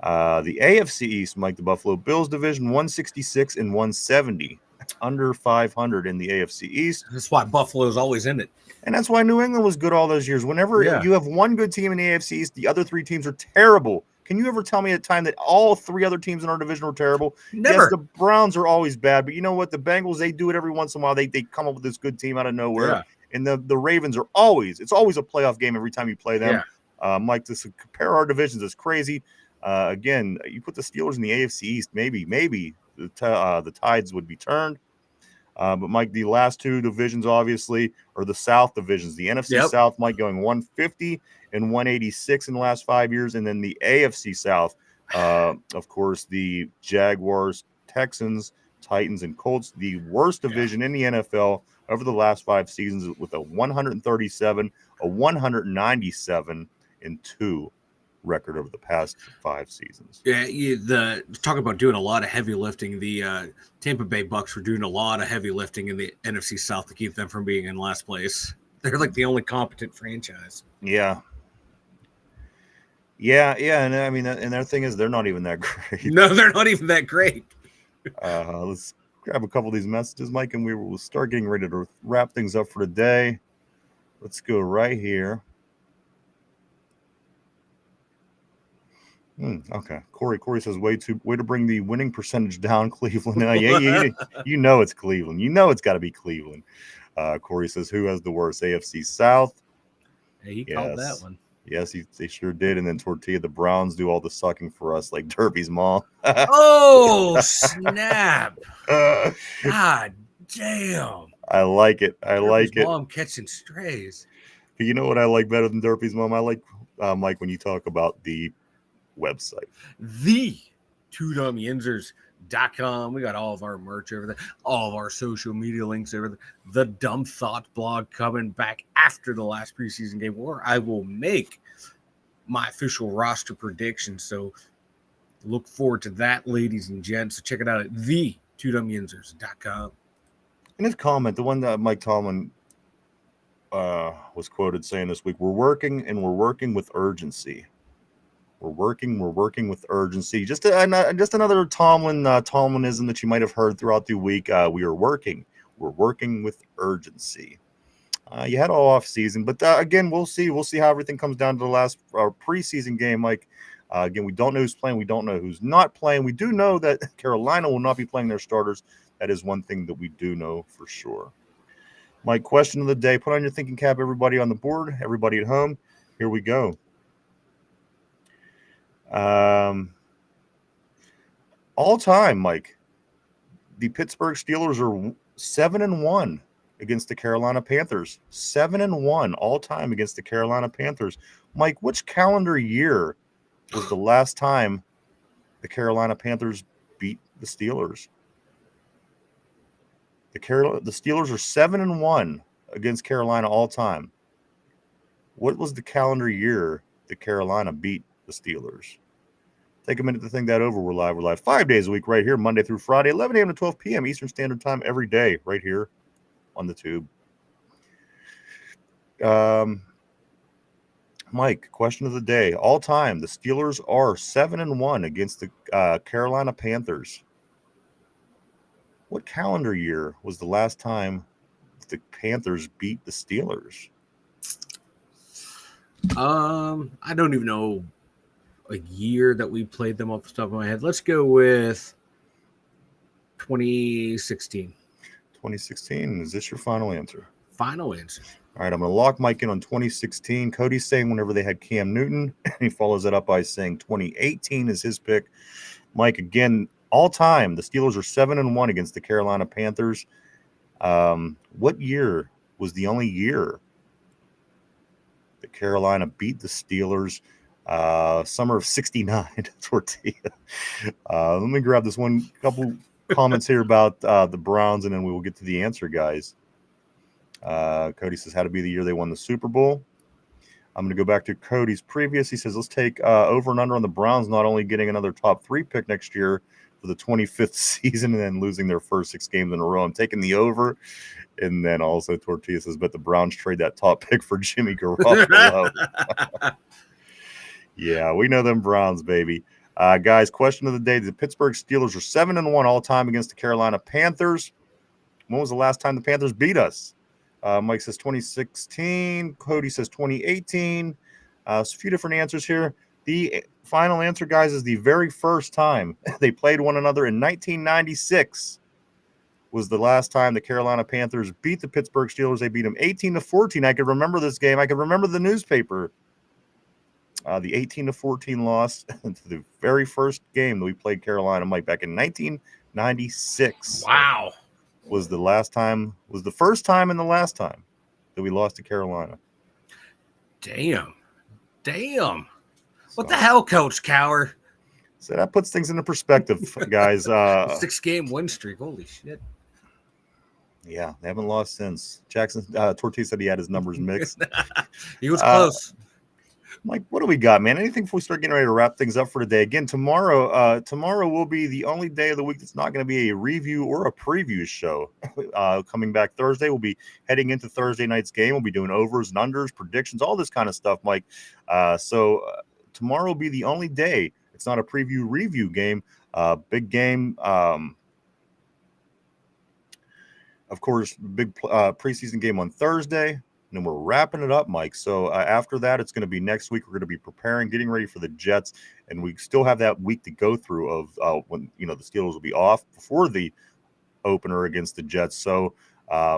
The AFC East, Mike, the Buffalo Bills division, 166 and 170. Under 500 in the AFC East. That's why Buffalo's always in it. And that's why New England was good all those years. Whenever you have one good team in the AFC East, the other 3 teams are terrible. Can you ever tell me a time that all 3 other teams in our division were terrible? Never. Yes, the Browns are always bad, but you know what? The Bengals, they do it every once in a while. They come up with this good team out of nowhere. Yeah. And the Ravens are always a playoff game every time you play them. Yeah. Mike, to compare our divisions is crazy. Again, you put the Steelers in the AFC East, maybe the tides would be turned. But Mike, the last 2 divisions obviously are the South divisions. The NFC South, Mike, going 150 and 186 in the last 5 years, and then the AFC South, of course, the Jaguars, Texans, Titans, and Colts, the worst division in the NFL over the last 5 seasons, with a 137, a 197, and 2 record over the past 5 seasons. Yeah, talking about doing a lot of heavy lifting. The Tampa Bay Bucks were doing a lot of heavy lifting in the NFC South to keep them from being in last place. They're like the only competent franchise. Yeah, and I mean, and their thing is they're not even that great. No, they're not even that great. Let's grab a couple of these messages, Mike, and we will start getting ready to wrap things up for today. Let's go right here. Okay. Corey says way to bring the winning percentage down, Cleveland. You know it's Cleveland. You know it's got to be Cleveland. Corey says, who has the worst? AFC South. Hey, he called that one. Yes, they sure did. And then Tortilla, the Browns do all the sucking for us, like Derby's mom. Oh, snap. God damn. I like it. Derby's mom catching strays. You know what I like better than Derby's mom? I like, Mike, when you talk about the website. The Yinzers.com. We got all of our merch over there, all of our social media links over there. The Dumb Thought blog coming back after the last preseason game, where I will make my official roster predictions. So look forward to that, ladies and gents. So check it out at the Yinzers.com. In his comment, the one that Mike Tomlin was quoted saying this week, we're working with urgency. We're working with urgency. Just another Tomlinism that you might have heard throughout the week. We're working with urgency. You had all off season, but again, we'll see how everything comes down to the last preseason game. Mike, again, we don't know who's playing. We don't know who's not playing. We do know that Carolina will not be playing their starters. That is one thing that we do know for sure. Mike, question of the day. Put on your thinking cap, everybody on the board, everybody at home. Here we go. All time, Mike, the Pittsburgh Steelers are 7-1 against the Carolina Panthers. 7-1 all time against the Carolina Panthers. Mike, which calendar year was the last time the Carolina Panthers beat the Steelers? The Steelers are 7-1 against Carolina all time. What was the calendar year that Carolina beat the Steelers? Take a minute to think that over. We're live 5 days a week right here, Monday through Friday, 11 a.m. to 12 p.m. Eastern Standard Time every day right here on the tube. Mike, question of the day. All time, the Steelers are 7-1 against the Carolina Panthers. What calendar year was the last time the Panthers beat the Steelers? I don't even know a year that we played them off the top of my head. Let's go with 2016. 2016. Is this your final answer? Final answer. All right, I'm going to lock Mike in on 2016. Cody's saying whenever they had Cam Newton. He follows it up by saying 2018 is his pick. Mike, again, all time, the Steelers are 7-1 against the Carolina Panthers. What year was the only year that Carolina beat the Steelers? Summer of '69. Tortilla. Let me grab this one. Couple comments here about the Browns, and then we will get to the answer, guys. Cody says, had to be the year they won the Super Bowl. I'm going to go back to Cody's previous. He says, let's take over and under on the Browns not only getting another top 3 pick next year for the 25th season and then losing their first 6 games in a row. I'm taking the over. And then also Tortilla says, but the Browns trade that top pick for Jimmy Garoppolo. Yeah, we know them Browns, baby. Guys, question of the day. The Pittsburgh Steelers are 7-1 all time against the Carolina Panthers. When was the last time the Panthers beat us? Mike says 2016. Cody says 2018. So a few different answers here. The final answer, guys, is the very first time they played one another in 1996 was the last time the Carolina Panthers beat the Pittsburgh Steelers. They beat them 18-14. I could remember this game. I could remember the newspaper. The 18-14 loss to the very first game that we played Carolina, Mike, back in 1996. Wow. Was the first time and the last time that we lost to Carolina. Damn. What the hell, Coach Cower? So that puts things into perspective, guys. 6-game win streak. Holy shit. Yeah, they haven't lost since. Jackson Tortilla said he had his numbers mixed. He was close. Mike, what do we got, man? Anything before we start getting ready to wrap things up for today? Again, tomorrow will be the only day of the week that's not going to be a review or a preview show. Coming back Thursday, we'll be heading into Thursday night's game. We'll be doing overs and unders, predictions, all this kind of stuff, Mike. So tomorrow will be the only day it's not a preview review game. Big game. Of course, big preseason game on Thursday. And then we're wrapping it up, Mike. So after that, it's going to be next week. We're going to be preparing, getting ready for the Jets. And we still have that week to go through of when, the Steelers will be off before the opener against the Jets. So,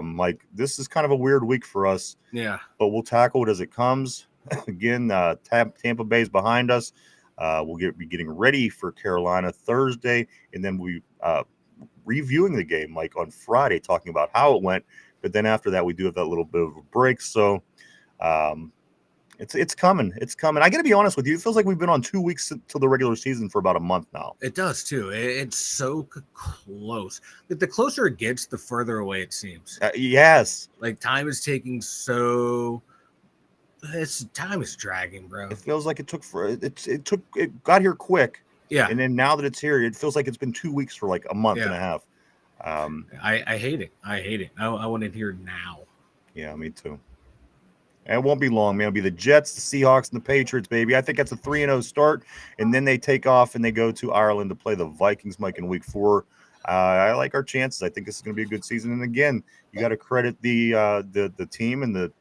Mike, this is kind of a weird week for us. Yeah. But we'll tackle it as it comes. Again, Tampa Bay's behind us. We'll be getting ready for Carolina Thursday. And then we reviewing the game, Mike, on Friday, talking about how it went. But then after that, we do have that little bit of a break. So it's coming. It's coming. I got to be honest with you. It feels like we've been on 2 weeks till the regular season for about a month now. It does, too. It's so close. The closer it gets, the further away it seems. Yes. Like, time is taking time is dragging, bro. It feels like it got here quick. Yeah. And then now that it's here, it feels like it's been 2 weeks for like a month and a half. I hate it. I want it here now. Yeah, me too. And it won't be long, man. It'll be the Jets, the Seahawks, and the Patriots, baby. I think that's a 3-0 start, and then they take off and they go to Ireland to play the Vikings, Mike, in Week 4. I like our chances. I think this is going to be a good season. And again, you got to credit the team and the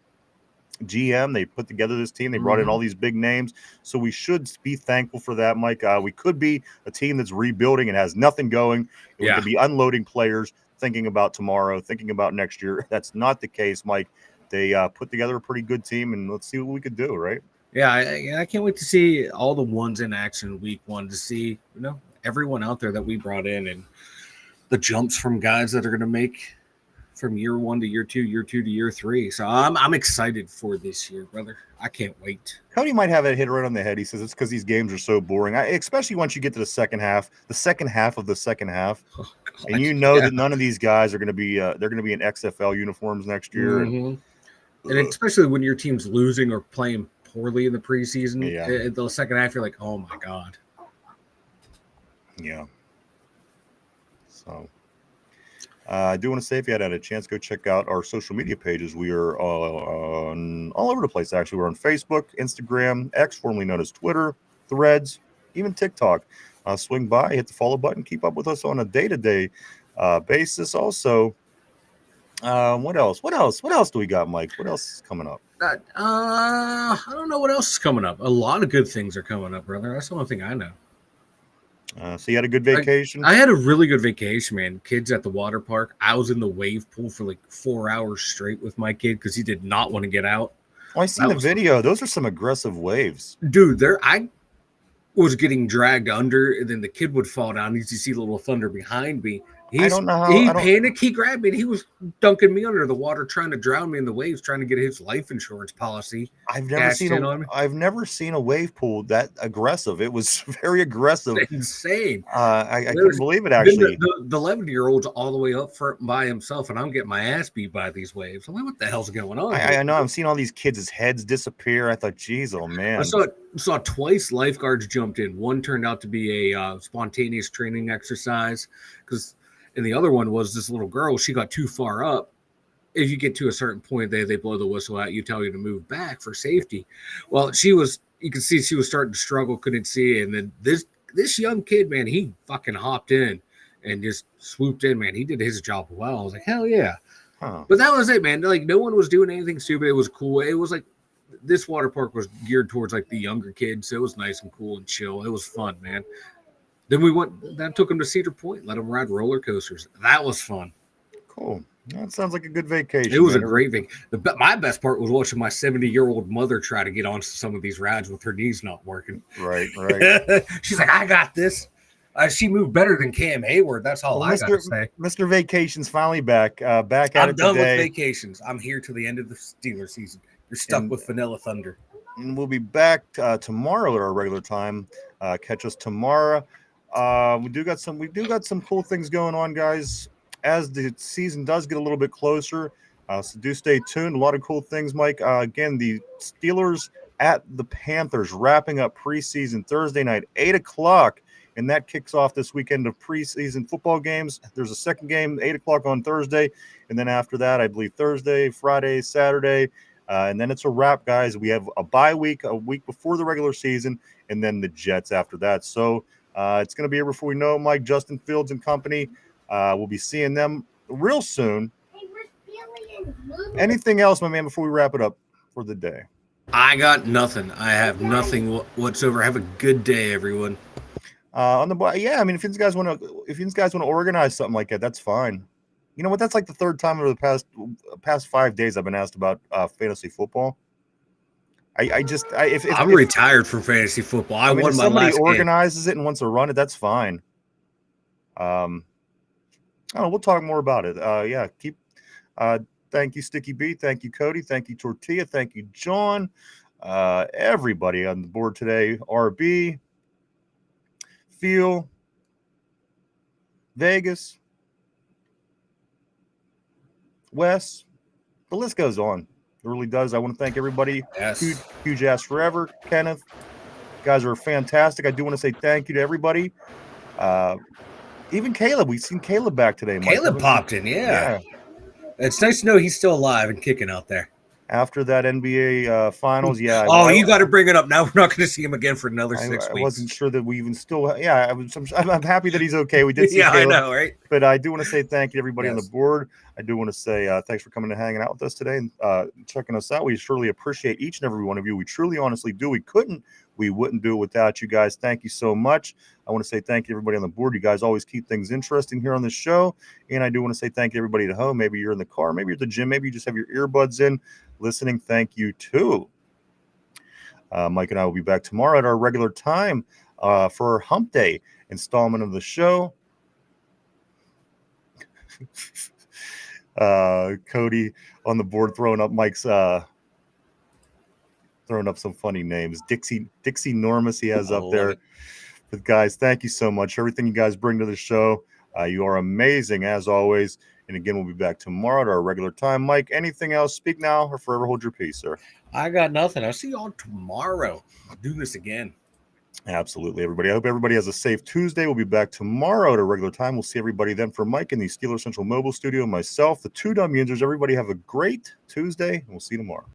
GM. They put together this team. They brought in all these big names. So we should be thankful for that, Mike. We could be a team that's rebuilding and has nothing going. We could be unloading players, thinking about tomorrow, thinking about next year. That's not the case, Mike. They put together a pretty good team, and let's see what we could do, right? Yeah, I can't wait to see all the ones in action Week 1, to see everyone out there that we brought in and the jumps from guys that are going to make from year 1 to year 2, year 2 to year 3. So I'm excited for this year, brother. I can't wait. Cody might have it hit right on the head. He says it's because these games are so boring, especially once you get to the second half of the second half. Oh, And that none of these guys are going to be they're going to be in XFL uniforms next year. And especially when your team's losing or playing poorly in the preseason, the second half, you're like, oh my God. Yeah. So I do want to say, if you had a chance, go check out our social media pages. We are on all over the place, actually. We're on Facebook, Instagram, X, formerly known as Twitter, Threads, even TikTok. Swing by, hit the follow button, keep up with us on a day-to-day basis. Also, what else? What else? What else do we got, Mike? What else is coming up? I don't know what else is coming up. A lot of good things are coming up, brother. That's the only thing I know. So you had a good vacation? I had a really good vacation, man. Kids at the water park. I was in the wave pool for like 4 hours straight with my kid because he did not want to get out. Oh, I seen the video. Those are some aggressive waves. Dude, I was getting dragged under, and then the kid would fall down. You see little thunder behind me. He panicked. He grabbed me, and he was dunking me under the water, trying to drown me in the waves, trying to get his life insurance policy. I've never seen a wave pool that aggressive. It was very aggressive. It's insane. I couldn't believe it, actually. The 11-year-old's all the way up by himself, and I'm getting my ass beat by these waves. I'm like, what the hell's going on? I know. I'm seeing all these kids' heads disappear. I thought, geez, oh man. I saw twice lifeguards jumped in. One turned out to be a spontaneous training exercise, and the other one was this little girl. She got too far up. If you get to a certain point, they blow the whistle at you, tell you to move back for safety. Well, you could see she was starting to struggle, couldn't see. And then this young kid, man, he fucking hopped in and just swooped in, man. He did his job well. I was like, hell yeah. Huh. But that was it, man. Like, no one was doing anything stupid. It was cool. It was like, this water park was geared towards like the younger kids. So it was nice and cool and chill. It was fun, man. Then that took him to Cedar Point, let him ride roller coasters. That was fun. Cool. That sounds like a good vacation. It was a great vacation. My best part was watching my 70-year-old mother try to get onto some of these rides with her knees not working. Right. She's like, I got this. She moved better than Cam Hayward. That's all I got to say. Mr. Vacation's finally back. I'm done with vacations. I'm here till the end of the Steelers season. You're stuck with Vanilla Thunder. And we'll be back tomorrow at our regular time. Catch us tomorrow. We do got some cool things going on, guys, as the season does get a little bit closer. So do stay tuned. A lot of cool things, Mike. Again, the Steelers at the Panthers wrapping up preseason Thursday night, 8:00, and that kicks off this weekend of preseason football games. There's a second game, 8:00 on Thursday, and then after that, I believe Thursday, Friday, Saturday, and then it's a wrap, guys. We have a bye week, a week before the regular season, and then the Jets after that. So it's going to be here before we know it, Mike. Justin Fields and company. We'll be seeing them real soon. Anything else, my man, before we wrap it up for the day? I got nothing. I have nothing whatsoever. Have a good day, everyone. I mean, if you guys want to organize something like that, that's fine. You know what? That's like the third time over the past 5 days I've been asked about fantasy football. I'm retired from fantasy football. I won my last game. If somebody organizes it and wants to run it, that's fine. We'll talk more about it. Thank you, Sticky B. Thank you, Cody. Thank you, Tortilla. Thank you, John. Everybody on the board today. RB, Feel, Vegas, Wes. The list goes on. It really does. I want to thank everybody. Yes. Huge ass forever. Kenneth, you guys are fantastic. I do want to say thank you to everybody. Even Caleb. We've seen Caleb back today, Mike. Caleb popped in, yeah. It's nice to know he's still alive and kicking out there. After that NBA finals, yeah. You got to bring it up. Now we're not going to see him again for another 6 weeks. I wasn't sure that we even still. Yeah, I'm happy that he's okay. We did see yeah, Caleb, I know, right? But I do want to say thank you to everybody on the board. I do want to say thanks for coming and hanging out with us today and checking us out. We surely appreciate each and every one of you. We truly, honestly do. We wouldn't do it without you guys. Thank you so much. I want to say thank you, everybody on the board. You guys always keep things interesting here on the show. And I do want to say thank you, everybody at home. Maybe you're in the car. Maybe you're at the gym. Maybe you just have your earbuds in listening. Thank you, too. Mike and I will be back tomorrow at our regular time for our Hump Day installment of the show. Cody on the board throwing up Mike's throwing up some funny names. Dixie Normus he has up there. But guys, thank you so much. Everything you guys bring to the show, you are amazing as always. And again, we'll be back tomorrow at our regular time. Mike, anything else? Speak now or forever hold your peace, sir. I got nothing. I'll see y'all tomorrow. I'll do this again. Absolutely, everybody. I hope everybody has a safe Tuesday. We'll be back tomorrow at a regular time. We'll see everybody then. For Mike in the Steeler Central Mobile Studio, myself, the two dumb Yinzers, everybody have a great Tuesday, and we'll see you tomorrow.